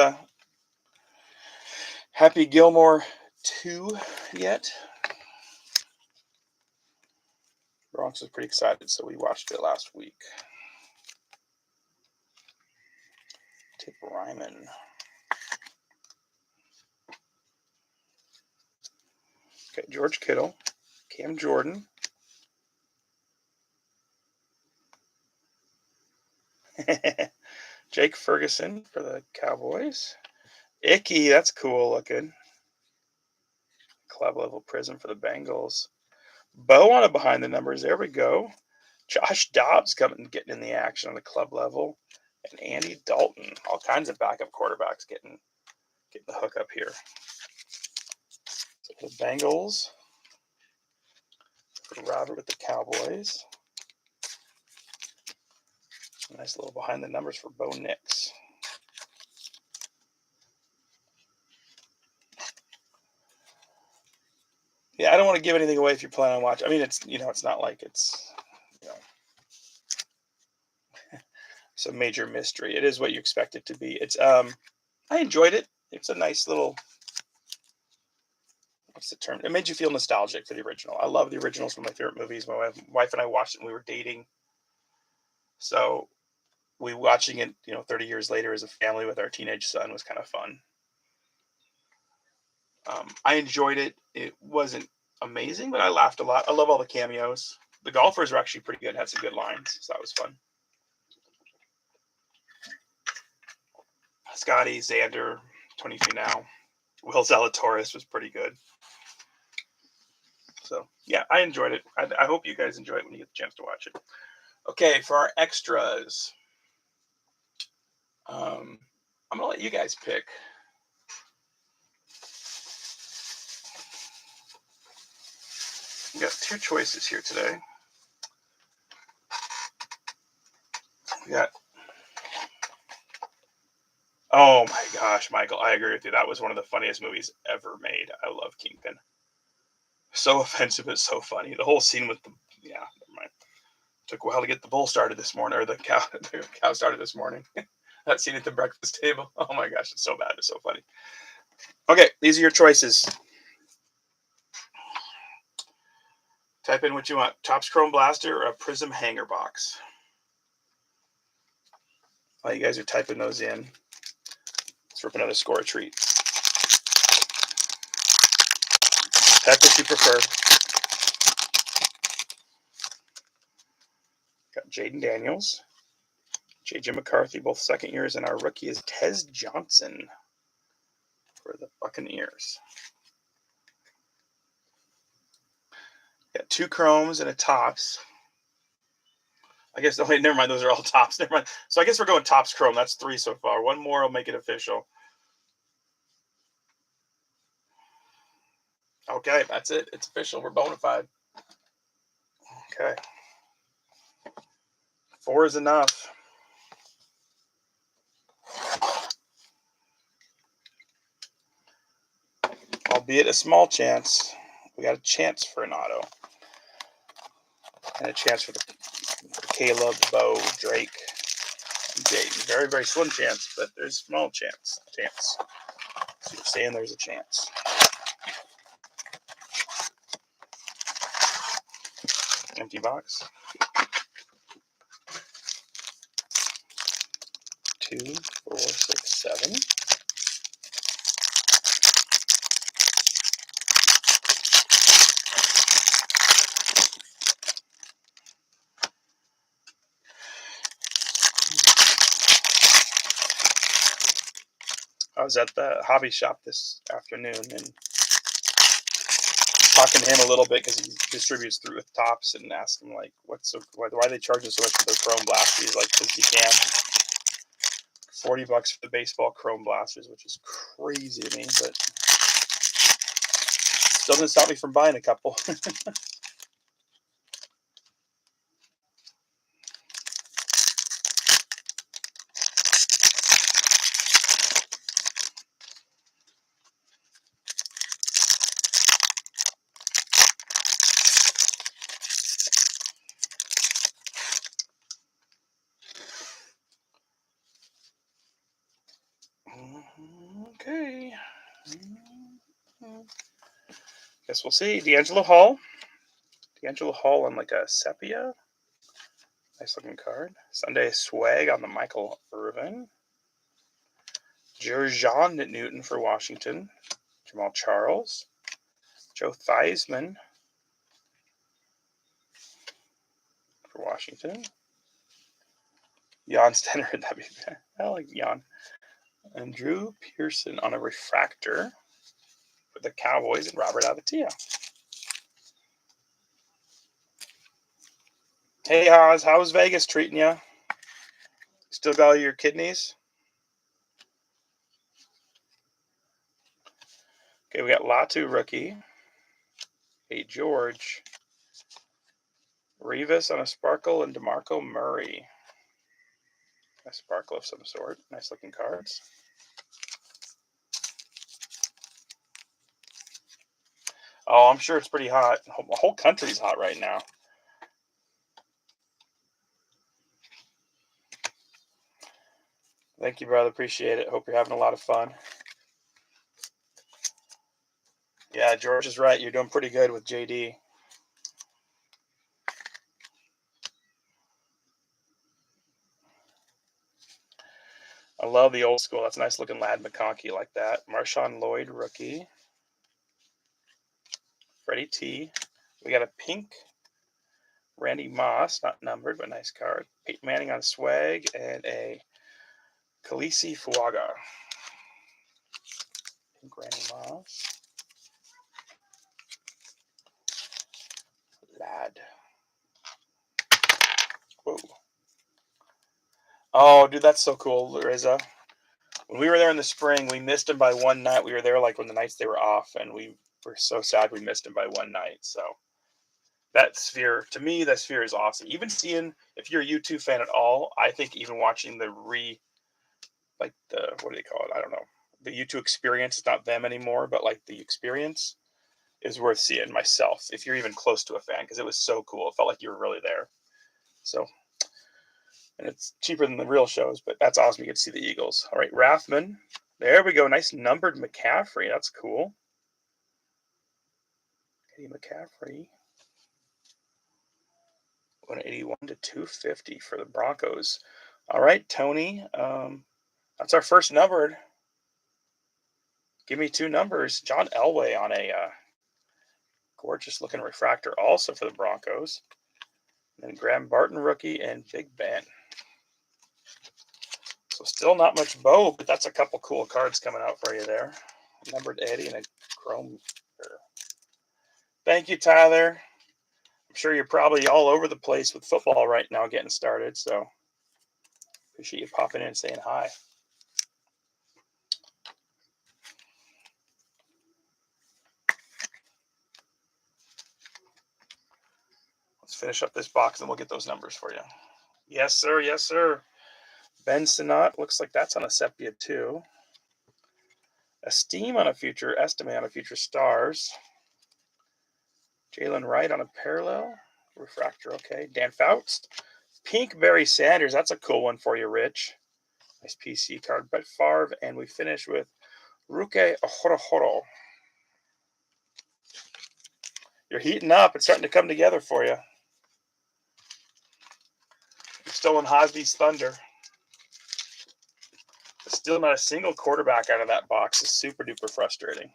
S1: Happy Gilmore 2 yet? Bronx was pretty excited, so we watched it last week. Tip Ryman. Okay, George Kittle, Cam Jordan. Jake Ferguson for the Cowboys. Icky, that's cool looking. Club level prism for the Bengals. Bo on a behind the numbers. There we go. Josh Dobbs getting in the action on the club level. And Andy Dalton. All kinds of backup quarterbacks getting the hook up here. So for the Bengals. For Robert with the Cowboys. Nice little behind the numbers for Bo Nix. Yeah, I don't want to give anything away if you're planning on watching. I mean, it's it's not like it's some major mystery. It is what you expect it to be. It's I enjoyed it. It's a nice little, what's the term? It made you feel nostalgic for the original. I love the originals, one of my favorite movies. My wife and I watched it when we were dating. So we watching it, 30 years later as a family with our teenage son was kind of fun. I enjoyed it. It wasn't amazing, but I laughed a lot. I love all the cameos. The golfers were actually pretty good. Had some good lines, so that was fun. Scotty, Xander, 23 now. Will Zalatoris was pretty good. So, yeah, I enjoyed it. I hope you guys enjoy it when you get the chance to watch it. Okay, for our extras, I'm going to let you guys pick. We got two choices here today. We got, oh my gosh, Michael, I agree with you. That was one of the funniest movies ever made. I love Kingpin. So offensive, but so funny. The whole scene with never mind. Took a while to get the bull started this morning, or the cow started this morning. That scene at the breakfast table. Oh my gosh, it's so bad. It's so funny. Okay, these are your choices. Type in what you want. Topps Chrome Blaster or a Prism Hanger Box. While you guys are typing those in, let's rip another score treat. Type what you prefer. Got Jaden Daniels, J.J. McCarthy, both second years, and our rookie is Tez Johnson for the Buccaneers. Got two Chromes and a Topps. I guess, oh wait, never mind, those are all Topps. Never mind. So I guess we're going Topps Chrome. That's 3 so far. One more will make it official. Okay, that's it. It's official. We're bona fide. Okay. 4 is enough. Albeit a small chance. We got a chance for an auto. And a chance for Caleb, Bo, Drake, and Jaden. Very, very slim chance, but there's a small chance. So you're saying there's a chance. Empty box. 2, 4, 6, 7. I was at the hobby shop this afternoon, and talking to him a little bit because he distributes through with Tops, and asked him like, why they charging so much for their Chrome blasters? He's like, because you can. $40 for the baseball Chrome blasters, which is crazy to me, but still didn't stop me from buying a couple. Okay. Guess we'll see. D'Angelo Hall on like a sepia. Nice looking card. Sunday Swag on the Michael Irvin. Jerjon Newton for Washington. Jamal Charles. Joe Theismann for Washington. Jan Stenner, I like Jan. And Drew Pearson on a refractor for the Cowboys and Robert Avatia. Hey, how's Vegas treating you? Still got all your kidneys? Okay, we got Latu rookie. Hey, George. Rivas on a sparkle and DeMarco Murray. A sparkle of some sort. Nice looking cards. Oh, I'm sure it's pretty hot. The whole country's hot right now. Thank you, brother. Appreciate it. Hope you're having a lot of fun. Yeah, George is right. You're doing pretty good with JD. I love the old school. That's a nice looking Lad McConkey like that. Marshawn Lloyd, rookie. Freddie T. We got a pink Randy Moss, not numbered, but nice card. Peyton Manning on swag, and a Khaleesi Fuaga. Pink Randy Moss. Lad. Whoa. Oh, dude, that's so cool, Reza. When we were there in the spring, we missed him by one night. We were there like when the nights they were off, and we were so sad we missed him by one night. So that sphere, to me, that sphere is awesome. Even seeing, if you're a YouTube fan at all, I think even watching the what do they call it? I don't know. The YouTube experience, it's not them anymore, but like the experience is worth seeing myself, if you're even close to a fan, because it was so cool. It felt like you were really there. So, and it's cheaper than the real shows, but that's awesome. You get to see the Eagles. All right, Rathman. There we go. Nice numbered McCaffrey. That's cool. Eddie McCaffrey. 181 to 250 for the Broncos. All right, Tony. That's our first numbered. Give me two numbers. John Elway on a gorgeous looking refractor also for the Broncos. And then Graham Barton rookie and Big Ben. So still not much Bo, but that's a couple cool cards coming out for you there. Numbered Eddie and a chrome. Thank you, Tyler. I'm sure you're probably all over the place with football right now getting started, so appreciate you popping in and saying hi. Let's finish up this box and we'll get those numbers for you. Yes, sir. Yes, sir. Ben Sinnott, looks like that's on a sepia too. Esteem on a future, Estimate on a future stars. Jalen Wright on a parallel. Refractor, okay. Dan Fouts. Pink Barry Sanders, that's a cool one for you, Rich. Nice PC card. Brett Favre, and we finish with Ruke Ohorohoro. You're heating up. It's starting to come together for you. You're still in Hosby's thunder. Still not a single quarterback out of that box is super duper frustrating.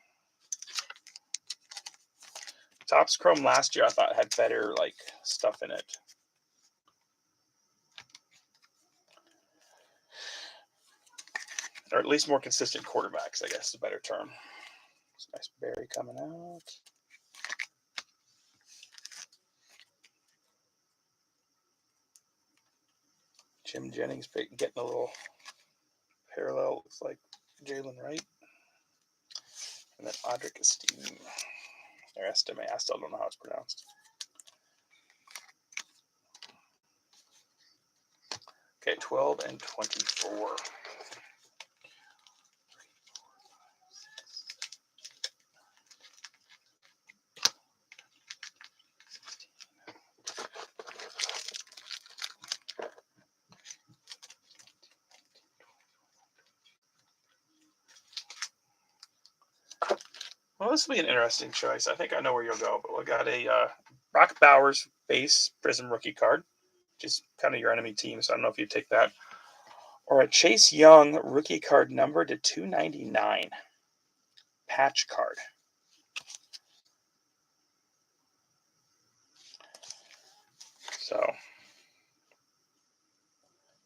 S1: Topps Chrome last year I thought had better like stuff in it. Or at least more consistent quarterbacks, I guess is a better term. It's nice berry coming out. Jim Jennings getting a little parallel. Looks like Jalen Wright. And then Audric Estime. Or Estime. I still don't know how it's pronounced. Okay, 12 and 24. Well, this will be an interesting choice. I think I know where you'll go, but we got a Brock Bowers base Prism rookie card, which is kind of your enemy team, so I don't know if you take that. Or a Chase Young rookie card numbered to 299 patch card. So, I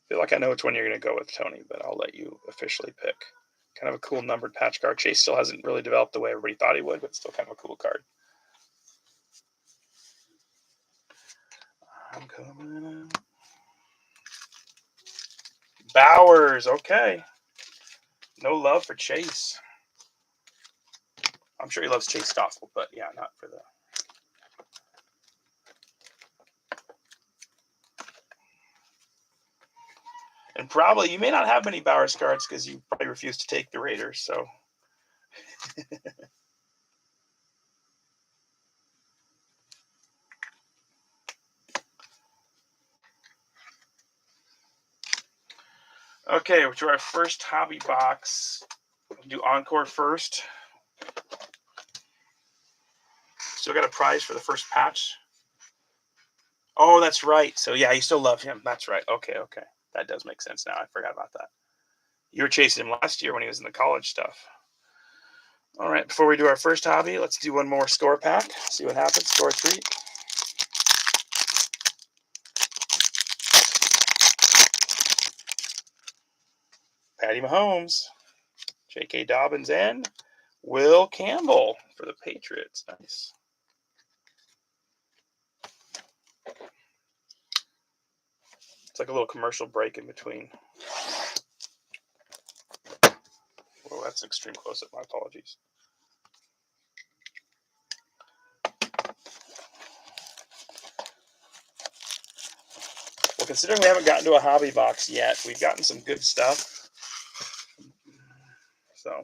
S1: feel like I know which one you're going to go with, Tony, but I'll let you officially pick. Kind of a cool numbered patch card. Chase still hasn't really developed the way everybody thought he would, but still kind of a cool card. I'm coming out. Bowers, okay. No love for Chase. I'm sure he loves Chase Stoffel, but yeah, not for the... And probably, you may not have many Bowers cards because you probably refuse to take the Raiders, so... Okay, to our first hobby box. We'll do Encore first. Still got a prize for the first patch. Oh, that's right. So yeah, you still love him. That's right. Okay. That does make sense now. I forgot about that. You were chasing him last year when he was in the college stuff. All right, before we do our first hobby, let's do one more score pack. See what happens. Score 3. Patty Mahomes, J.K. Dobbins, and Will Campbell for the Patriots. Nice. It's like a little commercial break in between. Whoa, that's extreme close-up. My apologies. Well, considering we haven't gotten to a hobby box yet, we've gotten some good stuff. So,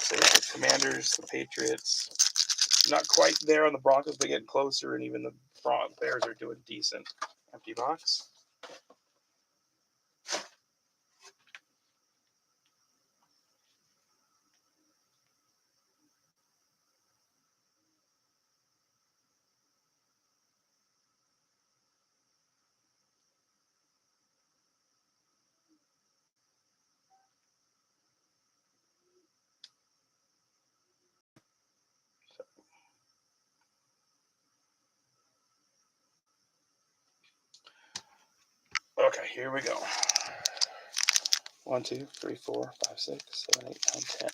S1: the Commanders, the Patriots, not quite there on the Broncos, but getting closer, and even the Bears are doing decent. Empty box. Okay, here we go. 1, 2, 3, 4, 5, 6, 7, 8, 9, 10. I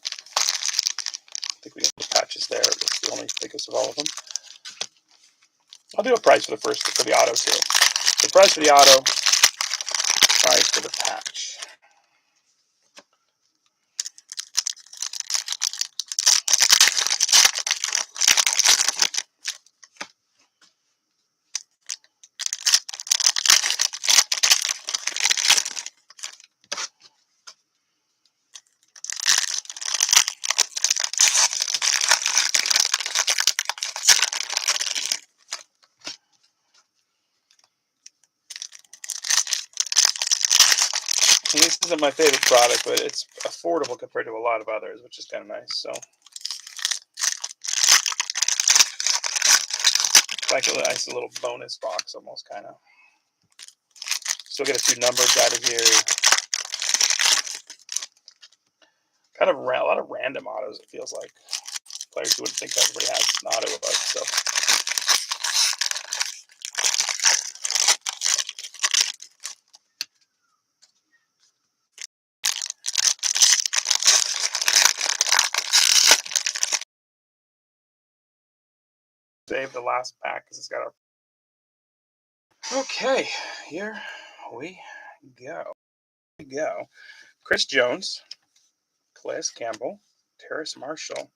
S1: think we got the patches there. That's the only biggest of all of them. I'll do a price for the auto too. The price for the auto, price for the patch. And this isn't my favorite product, but it's affordable compared to a lot of others, which is kind of nice. So, it's like a nice little bonus box, almost kind of. Still get a few numbers out of here. Kind of a lot of random autos. It feels like players who wouldn't think everybody has an auto of us. So. save the last pack because it's got our. Okay, here we go. Chris Jones, Calais Campbell, Terrace Marshall,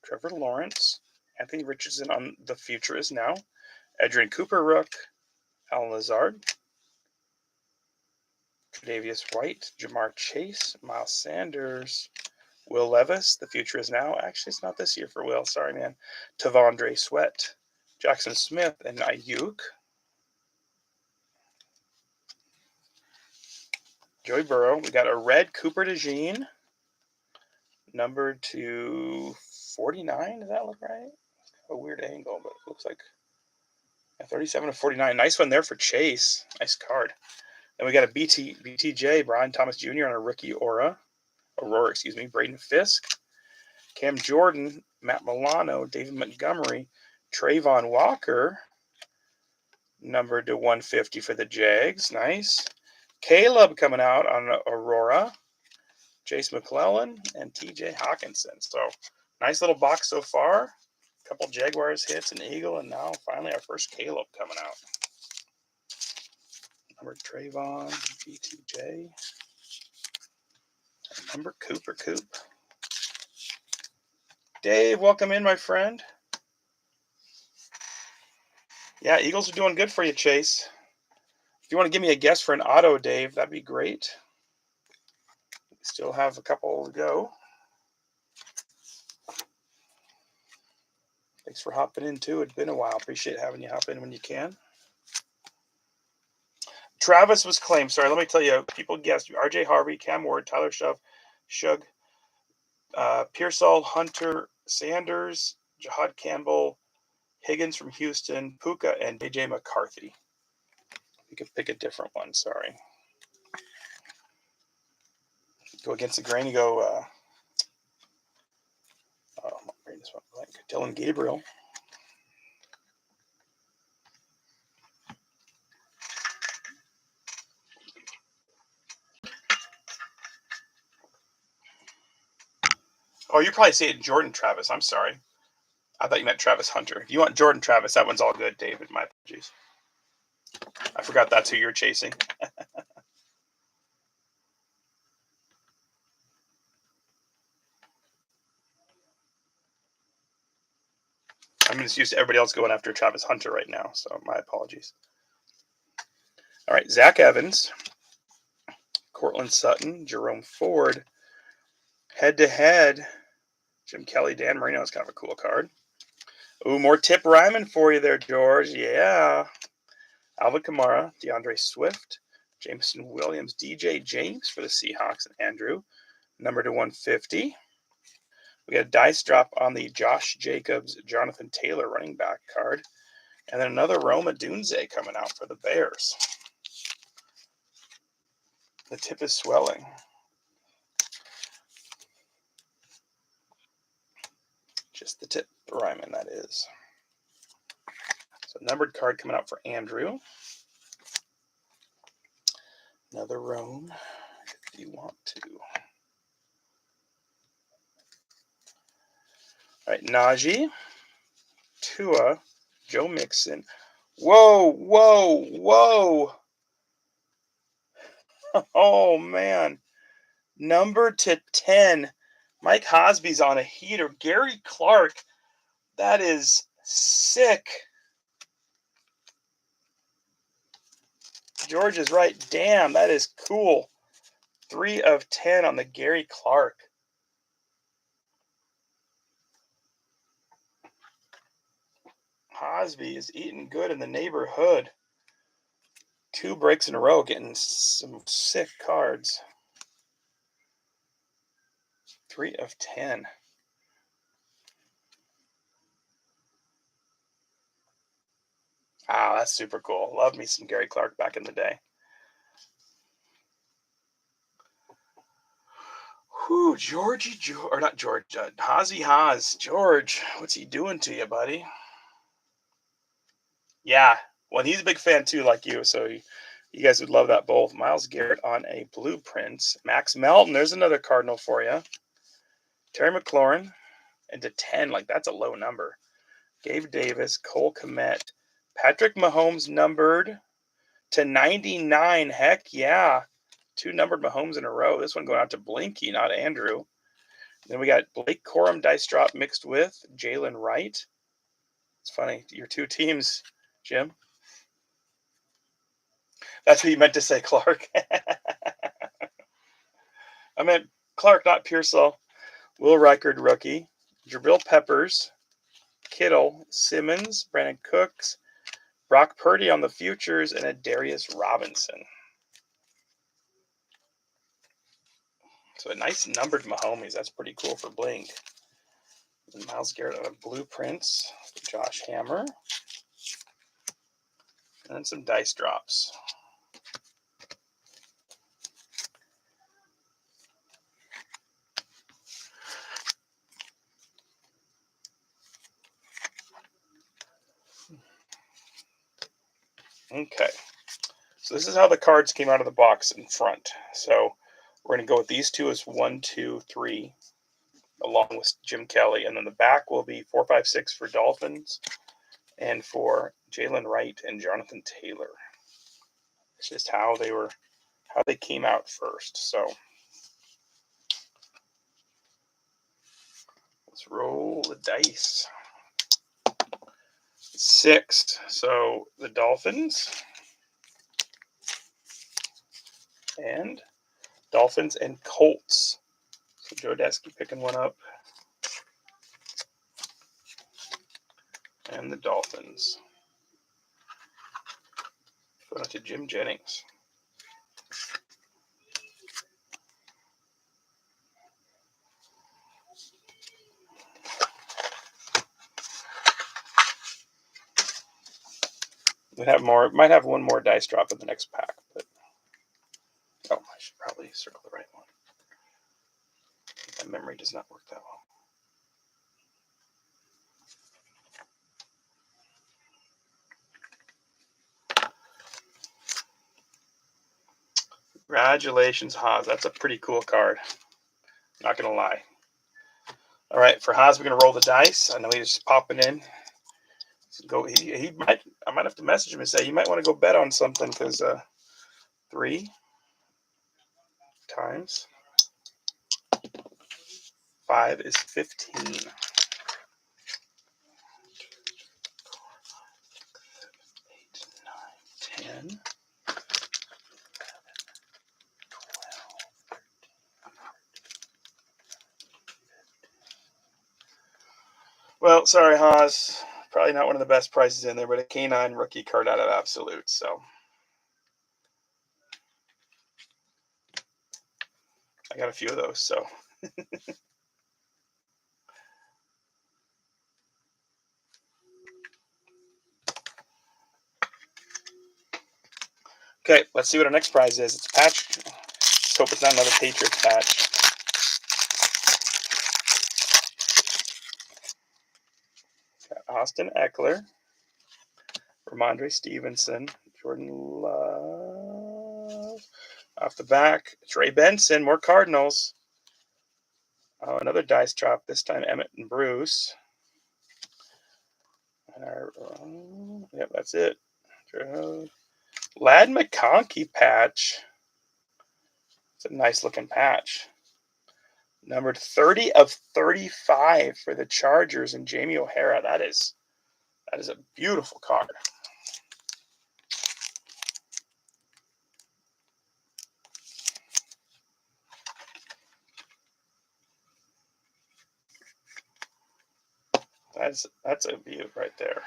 S1: Trevor Lawrence, Anthony Richardson on The Future Is Now, Adrian Cooper Rook, Alan Lazard, Tre'Davious White, Jamar Chase, Miles Sanders, Will Levis, The Future Is Now. Actually, it's not this year for Will. Sorry, man. Tavondre Sweat, Jackson Smith, and Ayuk. Joey Burrow. We got a red Cooper DeJean, numbered to 49. Does that look right? A weird angle, but it looks like 37 to 49. Nice one there for Chase. Nice card. Then we got a BTJ, Brian Thomas Jr. on a rookie Aurora, Braden Fisk, Cam Jordan, Matt Milano, David Montgomery, Trayvon Walker, numbered to 150 for the Jags. Nice. Caleb coming out on Aurora, Chase McClellan, and TJ Hawkinson. So nice little box so far. A couple Jaguars hits, an Eagle, and now finally our first Caleb coming out. Number Trayvon, BTJ. Number Cooper Coop. Dave, welcome in, my friend. Yeah, Eagles are doing good for you, Chase. If you want to give me a guess for an auto, Dave, that'd be great. We still have a couple to go. Thanks for hopping in, too. It's been a while. Appreciate having you hop in when you can. Travis was claimed. Sorry, let me tell you. People guessed. RJ Harvey, Cam Ward, Tyler Shug, Pearsall, Hunter, Sanders, Jahad Campbell, Higgins from Houston, Puka, and DJ McCarthy. You could pick a different one. Sorry. Go against the grain. You go. I'm not reading this one. Like Dylan Gabriel. Oh, you probably say it Jordan Travis. I'm sorry. I thought you meant Travis Hunter. If you want Jordan Travis, that one's all good, David. My apologies. I forgot that's who you're chasing. I'm just used to everybody else going after Travis Hunter right now, so my apologies. All right, Zach Evans, Cortland Sutton, Jerome Ford, head-to-head, Jim Kelly, Dan Marino is kind of a cool card. Ooh, more Tip Ryman for you there, George. Yeah. Alvin Kamara, DeAndre Swift, Jameson Williams, DJ James for the Seahawks, and Andrew, number to 150. We got a dice drop on the Josh Jacobs, Jonathan Taylor running back card. And then another Roma Dunze coming out for the Bears. The tip is swelling. Just the tip, Ryman, that is. So numbered card coming out for Andrew. Another Rome, if you want to. All right, Najee, Tua, Joe Mixon. Whoa, whoa, whoa. Oh, man. Number to 10. Mike Hosby's on a heater. Gary Clark. That is sick. George is right. Damn, that is cool. 3 of 10 on the Gary Clark. Hosby is eating good in the neighborhood. 2 breaks in a row, getting some sick cards. 3 of 10. Wow, that's super cool. Love me some Gary Clark back in the day. Whew, Hazy Haas. George, what's he doing to you, buddy? Yeah, well, he's a big fan too, like you, so you guys would love that both. Myles Garrett on a blueprint. Max Melton, there's another Cardinal for you. Terry McLaurin into 10, like that's a low number. Gabe Davis, Cole Kmet, Patrick Mahomes numbered to 99. Heck yeah. 2 numbered Mahomes in a row. This one going out to Blinky, not Andrew. Then we got Blake Corum dice drop mixed with Jalen Wright. It's funny. Your 2 teams, Jim. That's what you meant to say, Clark. I meant Clark, not Pearsall. Will Reichard, rookie. Jabril Peppers, Kittle, Simmons, Brandon Cooks, Brock Purdy on the futures, and a Darius Robinson. So a nice numbered Mahomes. That's pretty cool for Blink. And Myles Garrett on blueprints. Josh Hammer. And then some dice drops. Okay. So this is how the cards came out of the box in front. So we're going to go with these 2 as 1, 2, 3, along with Jim Kelly. And then the back will be 4, 5, 6 for Dolphins and for Jalen Wright and Jonathan Taylor. It's just how they came out first. So let's roll the dice. 6. So the Dolphins and Colts. So Joe Desky picking one up. And the Dolphins. Going to Jim Jennings. Might have one more dice drop in the next pack, but I should probably circle the right one. My memory does not work that well. Congratulations, Haas. That's a pretty cool card. Not gonna lie. All right, for Haas, we're gonna roll the dice. I know he's just popping in. Go. I might have to message him and say you might want to go bet on something because 3 times 5 is 15. 8, 9, 10. Well, sorry, Haas. Probably not one of the best prices in there, but a K9 rookie card out of Absolute. So I got a few of those. So okay, let's see what our next prize is. It's a patch. Let's hope it's not another Patriots patch. Got Austin Eckler, Ramondre Stevenson, Jordan Love. Off the back, Trey Benson, more Cardinals. Oh, another dice drop, this time Emmett and Bruce. And yep, that's it. Lad McConkey patch. It's a nice looking patch. Numbered 30 of 35 for the Chargers and Jamie O'Hara. That is a beautiful card. That's a view right there.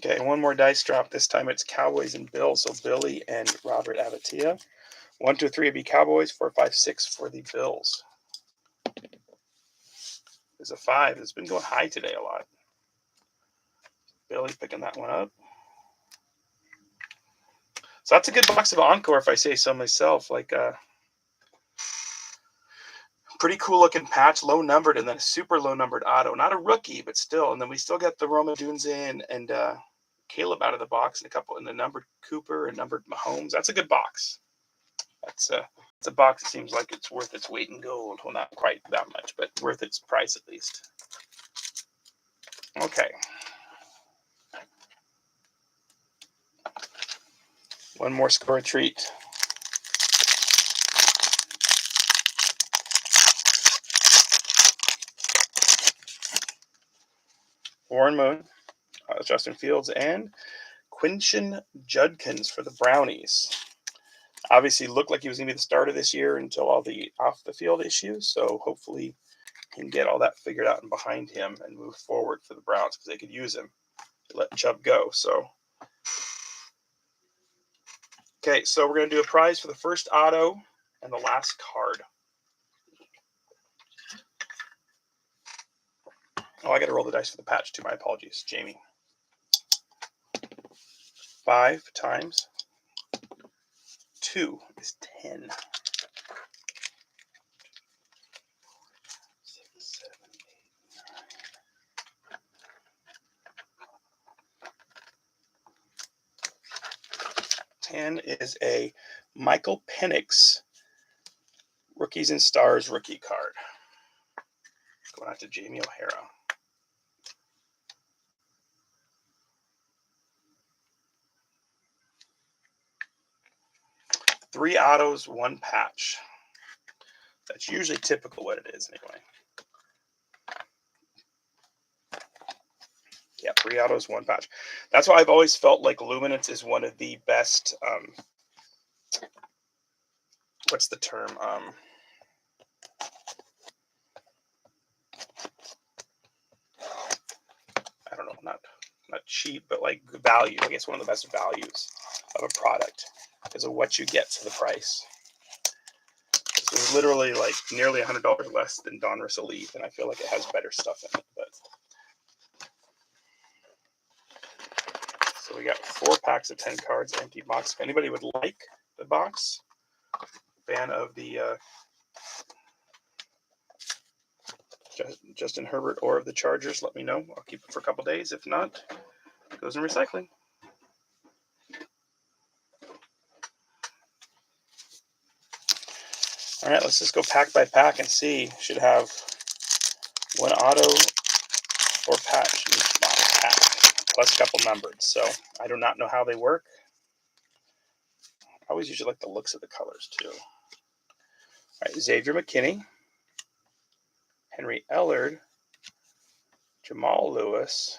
S1: Okay, one more dice drop. This time it's Cowboys and Bills. So Billy and Robert Avatia. 1, 2, 3 would be Cowboys. 4, 5, 6 for the Bills. There's a 5. It's been going high today a lot. Billy picking that one up. So that's a good box of Encore, if I say so myself. Like pretty cool looking patch, low numbered, and then a super low numbered auto. Not a rookie, but still. And then we still got the Roma Dunes in and Caleb out of the box, and a couple in the numbered Cooper and numbered Mahomes. That's a good box. That's It's a box that seems like it's worth its weight in gold. Well, not quite that much, but worth its price at least. Okay. One more score treat. Warren Moon, Justin Fields, and Quinton Judkins for the Brownies. Obviously looked like he was going to be the starter this year until all the off-the-field issues, so hopefully he can get all that figured out and behind him and move forward for the Browns because they could use him to let Chubb go. So, okay, so we're going to do a prize for the first auto and the last card. Oh, I got to roll the dice for the patch too. My apologies, Jamie. 5 times 2 is 10. 6, 7, 8, 9. 10 is a Michael Penix Rookies and Stars rookie card. Going out to Jamie O'Hara. Three autos, one patch. That's usually typical what it is anyway. Yeah, 3 autos, 1 patch. That's why I've always felt like Luminance is one of the best. What's the term? I don't know, not cheap, but like value. I guess one of the best values of a product because of what you get for the price. This was literally like nearly $100 less than Donruss Elite, and I feel like it has better stuff in it. But so we got 4 packs of 10 cards, empty box. If anybody would like the box, fan of the Justin Herbert or of the Chargers, let me know. I'll keep it for a couple days. If not, it goes in recycling. All right, let's just go pack by pack and see. Should have 1 auto or patch in each pack, plus a couple numbered. So I do not know how they work. I always usually like the looks of the colors too. All right, Xavier McKinney, Henry Ellard, Jamal Lewis,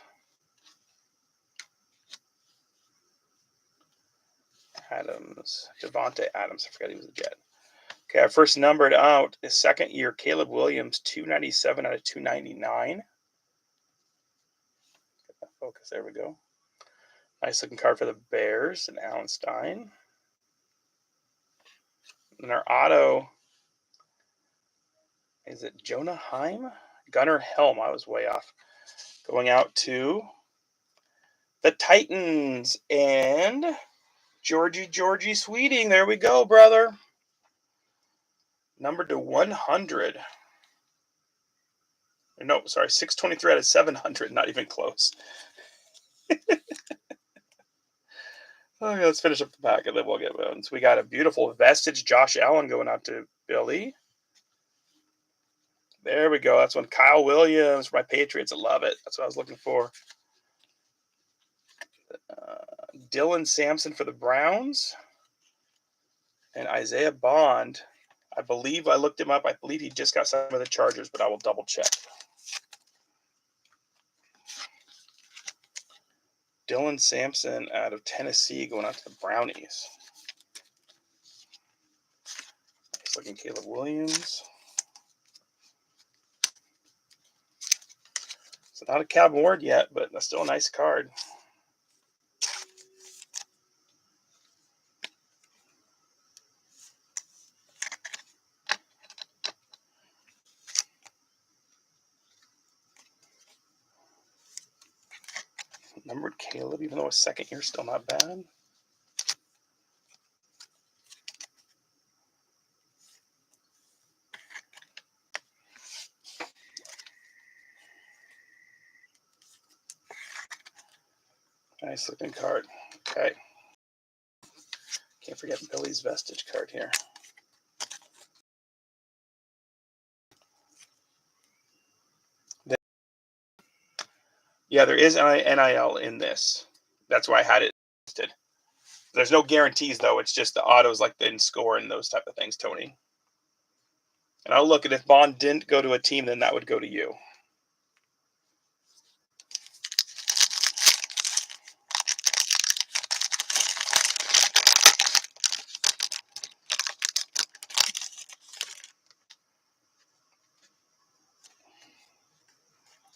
S1: Adams, Devontae Adams. I forgot he was a Jet. Okay, our first numbered out is second year Caleb Williams, 297 out of 299. Get that focus. There we go. Nice looking card for the Bears and Alan Stein. And our auto, is it Jonah Heim? Gunnar Helm. I was way off. Going out to the Titans and Georgie Sweeting. There we go, brother. Numbered to 100. No, sorry, 623 out of 700. Not even close. Okay, let's finish up the pack and then we'll get one. So we got a beautiful Vestige Josh Allen going out to Billy. There we go. That's one. Kyle Williams for my Patriots. I love it. That's what I was looking for. Dylan Sampson for the Browns. And Isaiah Bond. I believe I looked him up. I believe he just got signed with the Chargers, but I will double check. Dylan Sampson out of Tennessee going out to the Brownies. Nice looking Caleb Williams. So not a Cab Ward yet, but that's still a nice card. Numbered Caleb, even though his second year, still not bad. Nice looking card. Okay. Can't forget Billy's Vestige card here. Yeah, there is NIL in this. That's why I had it listed. There's no guarantees though. It's just the autos like the score and those type of things, Tony. And I'll look at if Bond didn't go to a team, then that would go to you.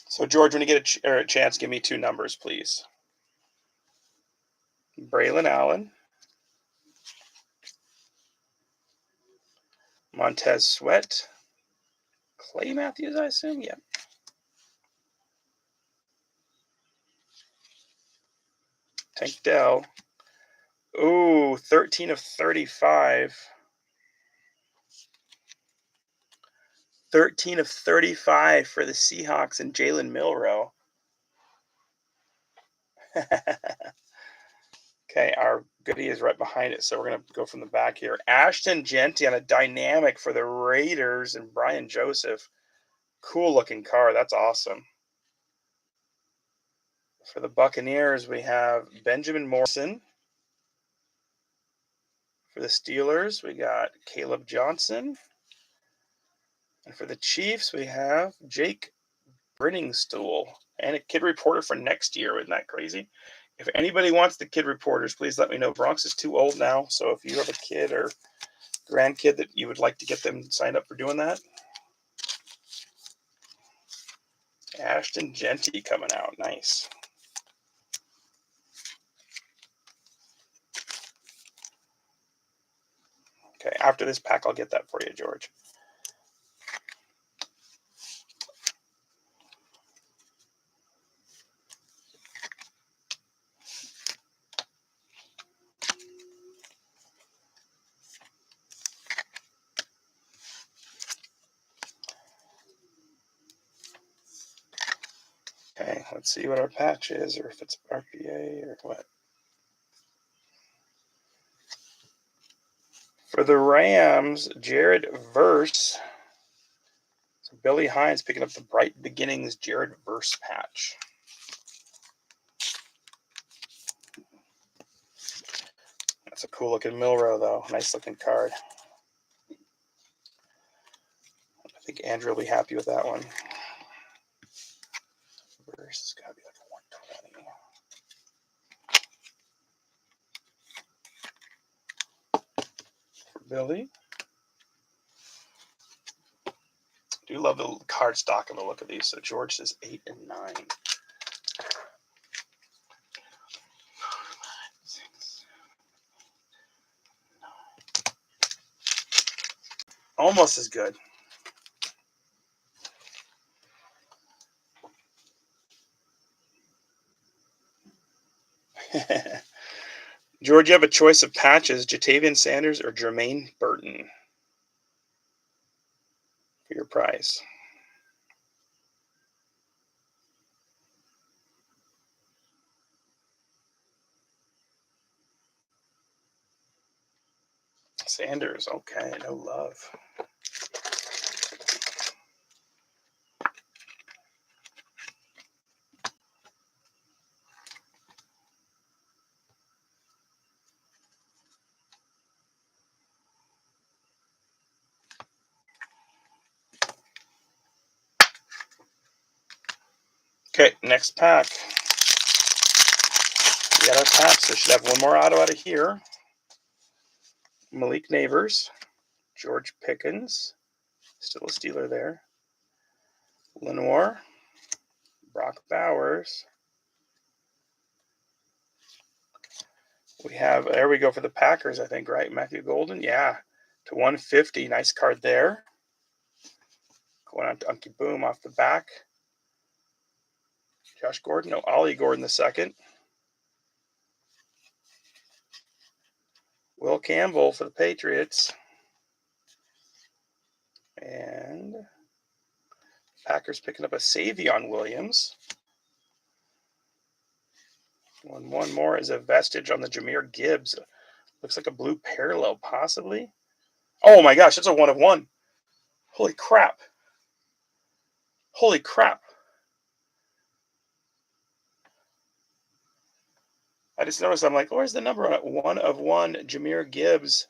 S1: So George, when you get a chance, give me 2 numbers, please. Braylon Allen, Montez Sweat, Clay Matthews, I assume. Yeah. Tank Dell. Ooh, 13 of 35. 13 of 35 for the Seahawks and Jalen Milroe. Okay, our goodie is right behind it, so we're going to go from the back here. Ashton Genty on a dynamic for the Raiders and Brian Joseph. Cool looking car. That's awesome. For the Buccaneers, we have Benjamin Morrison. For the Steelers, we got Caleb Johnson. And for the Chiefs, we have Jake Brenningstool and a kid reporter for next year. Isn't that crazy? If anybody wants the kid reporters, please let me know. Bronx is too old now, so if you have a kid or grandkid that you would like to get them signed up for doing that. Ashton Genty coming out. Nice. Okay, after this pack, I'll get that for you, George. Okay, let's see what our patch is, or if it's RPA or what. For the Rams, Jared Verse. So Billy Hines picking up the Bright Beginnings Jared Verse patch. That's a cool looking Milroe, though. Nice looking card. I think Andrew will be happy with that one. Verse has got to be like a 120. For Billy. I do love the card stock and the look of these. So George says 8 and 9. Almost as good. George, you have a choice of patches, Jatavian Sanders or Jermaine Burton for your prize. Sanders, okay, no love. Okay, next pack. We got our packs. So we should have one more auto out of here. Malik Neighbors, George Pickens, still a Steeler there. Lenoir, Brock Bowers. We have, there we go for the Packers, I think, right? Matthew Golden, yeah, to 150. Nice card there. Going on to Unky Boom off the back. Josh Gordon, no, Ollie Gordon the second. Will Campbell for the Patriots. And Packers picking up a Savion Williams. One more is a vestige on the Jahmyr Gibbs. Looks like a blue parallel, possibly. Oh my gosh, that's a 1 of 1. Holy crap. Holy crap. I just noticed, I'm like, where's the number on it? 1/1, Jahmyr Gibbs.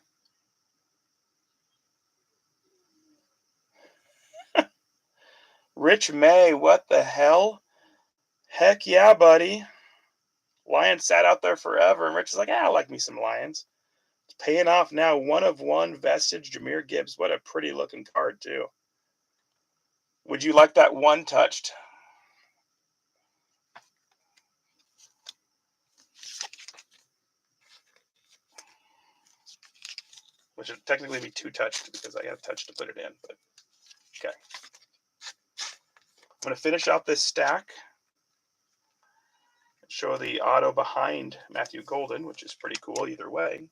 S1: Rich May, what the hell? Heck yeah, buddy. Lions sat out there forever, and Rich is like, I like me some Lions. It's paying off now. 1/1, Vestige, Jahmyr Gibbs. What a pretty looking card, too. Would you like that one touched? Which would technically be two touched because I have touch to put it in. But okay. I'm going to finish out this stack. Show the auto behind Matthew Golden, which is pretty cool either way. And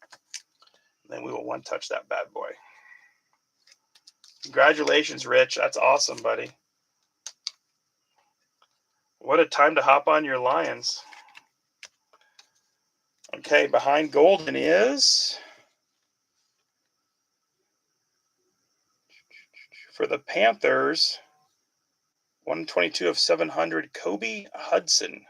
S1: then we will one touch that bad boy. Congratulations, Rich. That's awesome, buddy. What a time to hop on your Lions. Okay, behind Golden is, for the Panthers, 122 of 700, Kobe Hudson.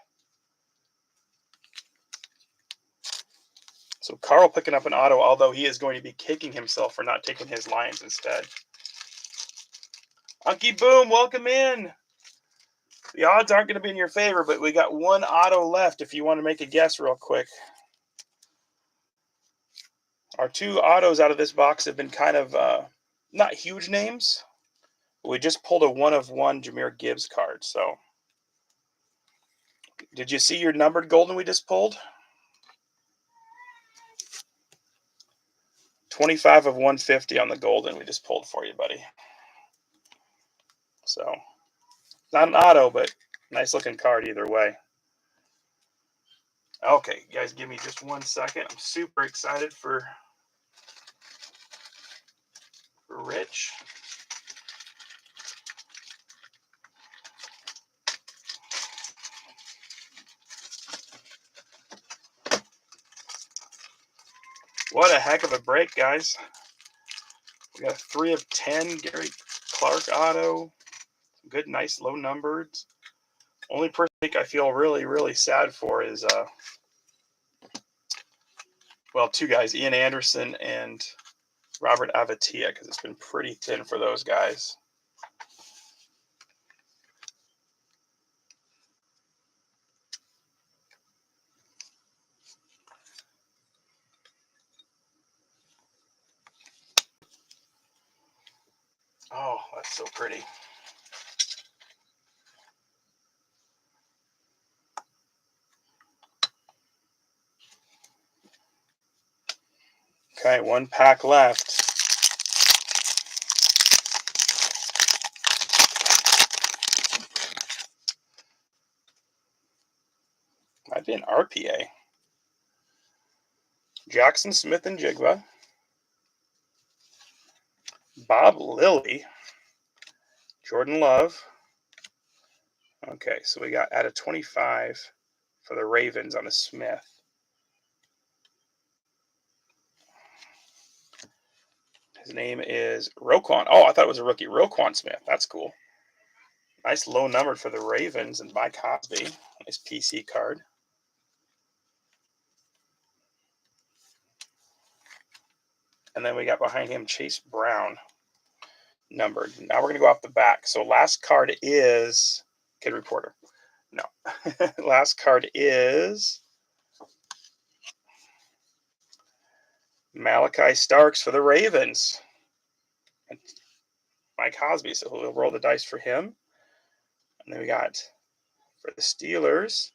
S1: So Carl picking up an auto, although he is going to be kicking himself for not taking his Lions instead. Unky Boom, welcome in. The odds aren't going to be in your favor, but we got one auto left if you want to make a guess real quick. Our two autos out of this box have been kind of not huge names. But we just pulled a 1/1 Jahmyr Gibbs card. So, did you see your numbered Golden we just pulled? 25 of 150 on the Golden we just pulled for you, buddy. So, not an auto, but nice looking card either way. Okay, you guys give me just 1 second. I'm super excited for Rich. What a heck of a break, guys. We got a 3 of 10 Gary Clark auto. Good, nice, low numbered. Only person I feel really, really sad for is, well, two guys, Ian Anderson and Robert Avatia, because it's been pretty thin for those guys. Oh, that's so pretty. Okay, one pack left. Might be an RPA. Jackson Smith and Jigba. Bob Lilly. Jordan Love. Okay, so we got out of 25 for the Ravens on a Smith. His name is Roquan. Oh, I thought it was a rookie. Roquan Smith. That's cool. Nice low number for the Ravens and Mike Cosby. Nice PC card. And then we got behind him Chase Brown, numbered. Now we're going to go off the back. So last card is Kid Reporter. No. Last card is Malachi Starks for the Ravens. And Mike Cosby, so we'll roll the dice for him. And then we got, for the Steelers,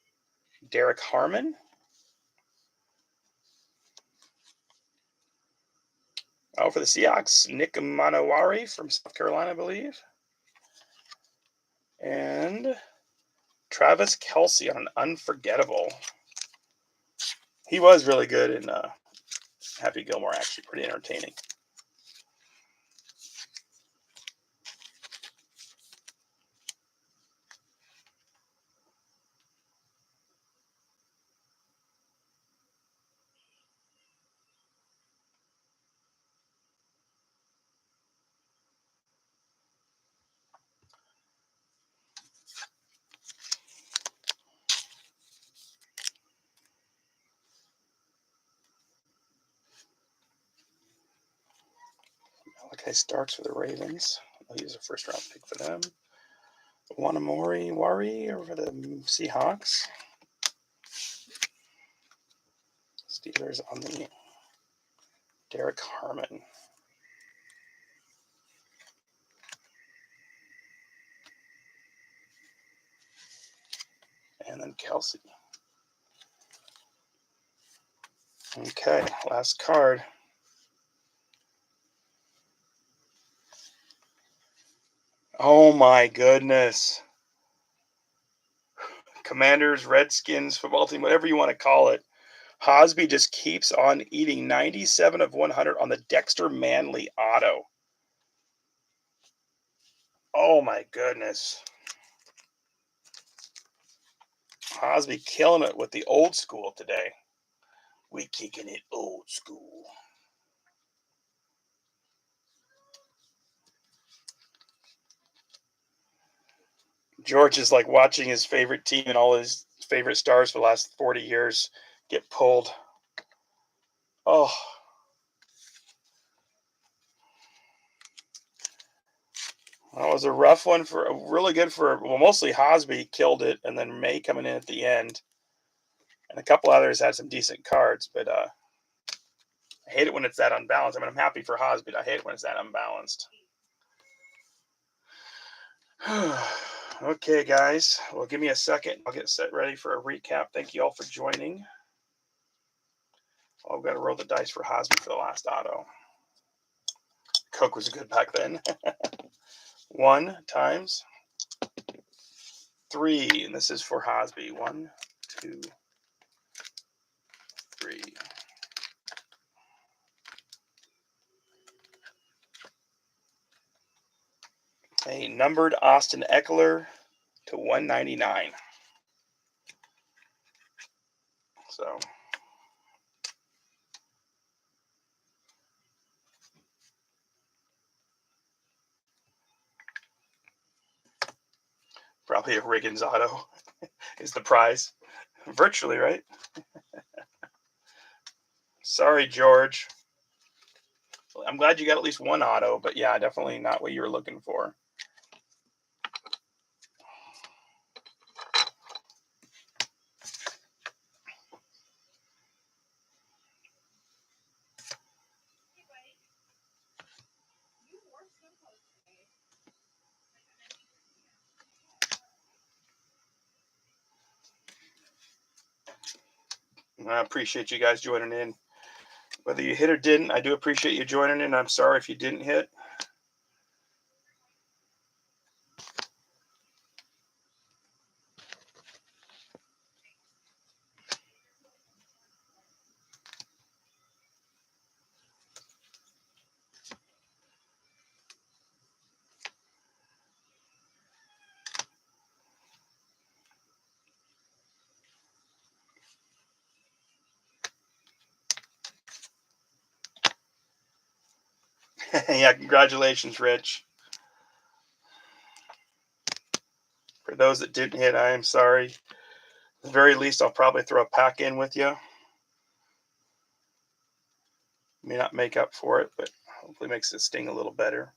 S1: Derek Harmon. Oh, for the Seahawks, Nick Manawari from South Carolina, I believe. And Travis Kelce on an unforgettable. He was really good in Happy Gilmore, actually. Pretty entertaining. Okay, Starks for the Ravens. I'll use a first round pick for them. Wanamori Wari over the Seahawks. Steelers on the Derek Harmon. And then Kelsey. Okay, last card. Oh my goodness. Commanders, Redskins, football team, whatever you want to call it. Hosby just keeps on eating 97 of 100 on the Dexter Manley auto. Oh my goodness. Hosby killing it with the old school today. We kicking it old school. George is like watching his favorite team and all his favorite stars for the last 40 years get pulled. Oh. That was a rough one really good for, well, mostly Hosby killed it, and then May coming in at the end. And a couple others had some decent cards, but I hate it when it's that unbalanced. I mean, I'm happy for Hosby, but I hate it when it's that unbalanced. Okay, guys. Well, give me a second. I'll get set ready for a recap. Thank you all for joining. I've got to roll the dice for Hosby for the last auto. Coke was good back then. 1 times 3, and this is for Hosby. 1, 2, 3. A numbered Austin Eckler to 199. So probably a Riggins auto is the prize. Virtually, right? Sorry, George. I'm glad you got at least one auto, but yeah, definitely not what you were looking for. I appreciate you guys joining in. Whether you hit or didn't, I do appreciate you joining in. I'm sorry if you didn't hit. Yeah, congratulations, Rich. For those that didn't hit, I am sorry. At the very least, I'll probably throw a pack in with you. May not make up for it, but hopefully makes it sting a little better.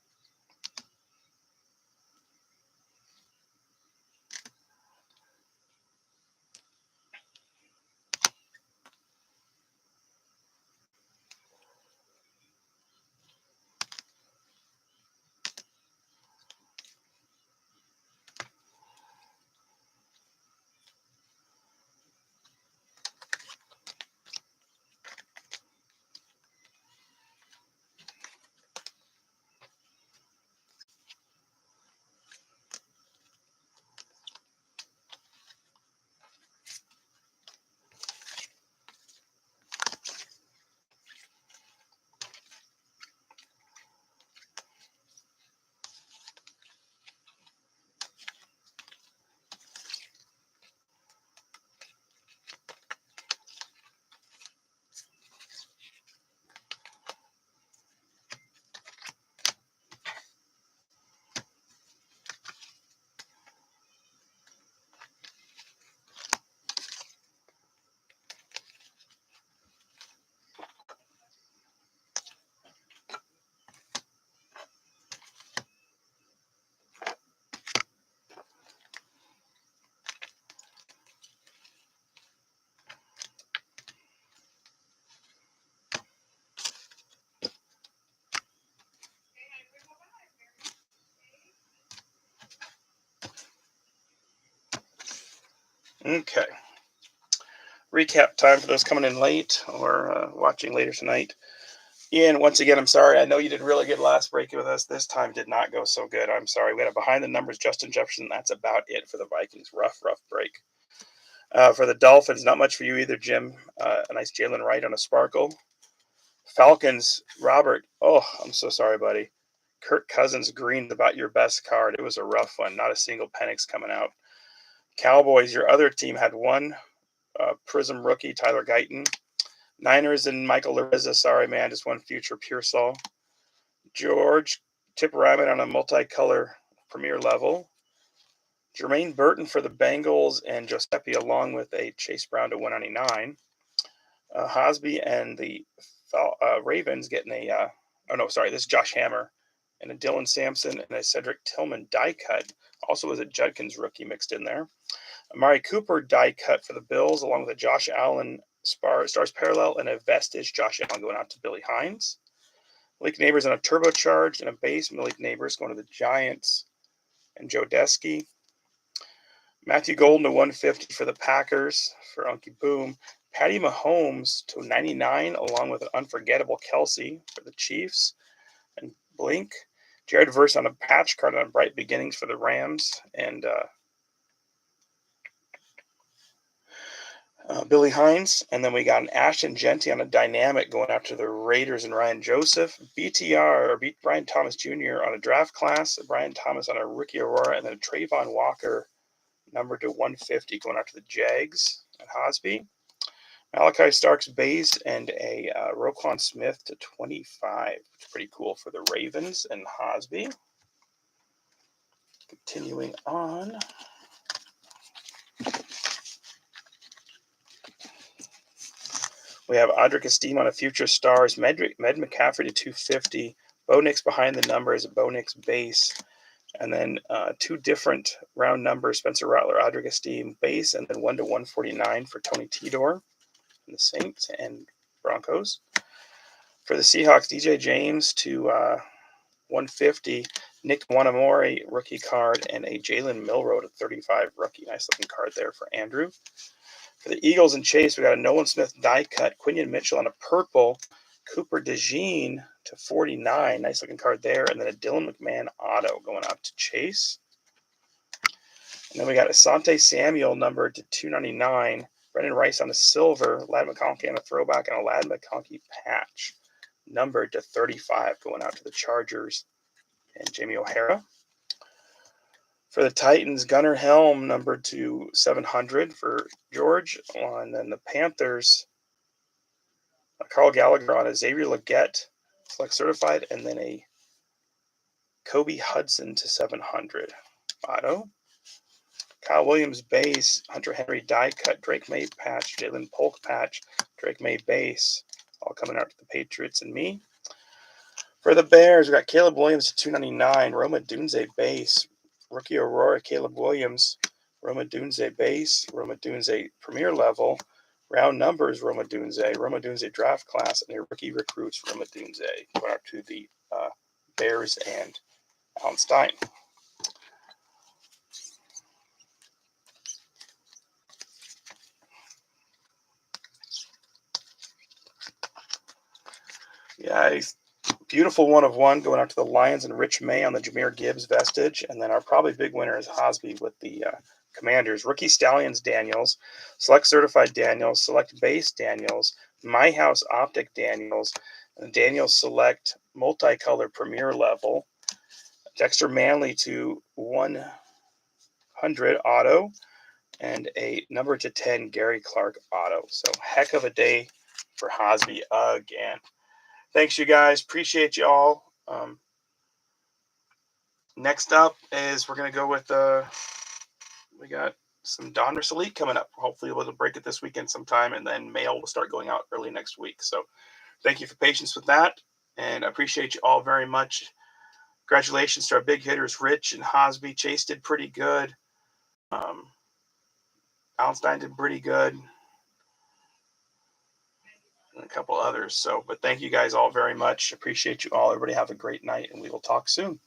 S1: Okay. Recap time for those coming in late or watching later tonight. Ian, once again, I'm sorry. I know you did really good last break with us. This time did not go so good. I'm sorry. We had a behind the numbers Justin Jefferson. That's about it for the Vikings. Rough break. For the Dolphins, not much for you either, Jim. A nice Jalen Wright on a sparkle. Falcons, Robert. Oh, I'm so sorry, buddy. Kirk Cousins green about your best card. It was a rough one. Not a single Penix coming out. Cowboys, your other team had one Prism rookie, Tyler Guyton. Niners and Michael Larissa. Sorry, man. Just one future Pearsall. George Tipperament on a multicolor premier level. Jermaine Burton for the Bengals and Giuseppe along with a Chase Brown to 199. Hosby and the Ravens getting a, this is Josh Hammer and a Dylan Sampson and a Cedric Tillman die cut. Also was a Judkins rookie mixed in there. Amari Cooper die cut for the Bills along with a Josh Allen Stars Parallel and a Vestige Josh Allen going out to Billy Hines. Malik Neighbors on a turbocharged and a base. Malik Neighbors going to the Giants and Joe Desky. Matthew Golden to 150 for the Packers for Unky Boom. Patty Mahomes to 99 along with an unforgettable Kelsey for the Chiefs and Blink. Jared Verse on a patch card on Bright Beginnings for the Rams and Billy Hines. And then we got an Ashton Genty on a dynamic going out to the Raiders and Ryan Joseph. Brian Thomas Jr. on a draft class. Brian Thomas on a Ricky Aurora. And then a Trayvon Walker numbered to 150 going out to the Jags and Hosby. Malachi Starks base and a Roquan Smith to 25. It's pretty cool for the Ravens and Hosby. Continuing on. We have Audric Esteem on a Future Stars, Med McCaffrey to 250, Bo Nix behind the numbers, Bo Nix base, and then two different round numbers, Spencer Rattler, Audric Esteem base, and then 1 to 149 for Tony Tidor and the Saints and Broncos. For the Seahawks, DJ James to 150, Nick Wanamori rookie card, and a Jalen Milroe to 35 rookie. Nice looking card there for Andrew. For the Eagles and Chase, we got a Nolan Smith die cut, Quinion Mitchell on a purple, Cooper DeJean to 49. Nice looking card there. And then a Dylan McMahon auto going out to Chase. And then we got Asante Samuel numbered to 299. Brendan Rice on a silver, Ladd McConkey on a throwback, and a Ladd McConkey patch numbered to 35 going out to the Chargers and Jamie O'Hara. For the Titans, Gunnar Helm numbered to 700 for George. And then the Panthers, Carl Gallagher on a Xavier Legette, select certified, and then a Kobe Hudson to 700 auto. Kyle Williams base, Hunter Henry die cut, Drake May patch, Jalen Polk patch, Drake May base, all coming out to the Patriots and me. For the Bears, we got Caleb Williams to 299, Roma Dunze base, Rookie Aurora, Caleb Williams, Roma Dunze base, Roma Dunze premier level, round numbers, Roma Dunze draft class, and a rookie recruits, Roma Dunze, going out to the Bears and Alan Stein. Yeah, beautiful 1 of 1 going out to the Lions and Rich May on the Jahmyr Gibbs vestige. And then our probably big winner is Hosby with the Commanders. Rookie Stallions Daniels, Select Certified Daniels, Select Base Daniels, My House Optic Daniels, and Daniels Select Multicolor Premier Level. Dexter Manley to 100 auto, and a number to 10 Gary Clark auto. So heck of a day for Hosby again. Thanks, you guys. Appreciate you all. Next up is we're going to go with we got some Donruss Elite coming up. Hopefully we'll break it this weekend sometime, and then mail will start going out early next week. So thank you for patience with that, and I appreciate you all very much. Congratulations to our big hitters, Rich and Hosby. Chase did pretty good. Allenstein did pretty good. And a couple others. But thank you guys all very much. Appreciate you all. Everybody have a great night, and we will talk soon.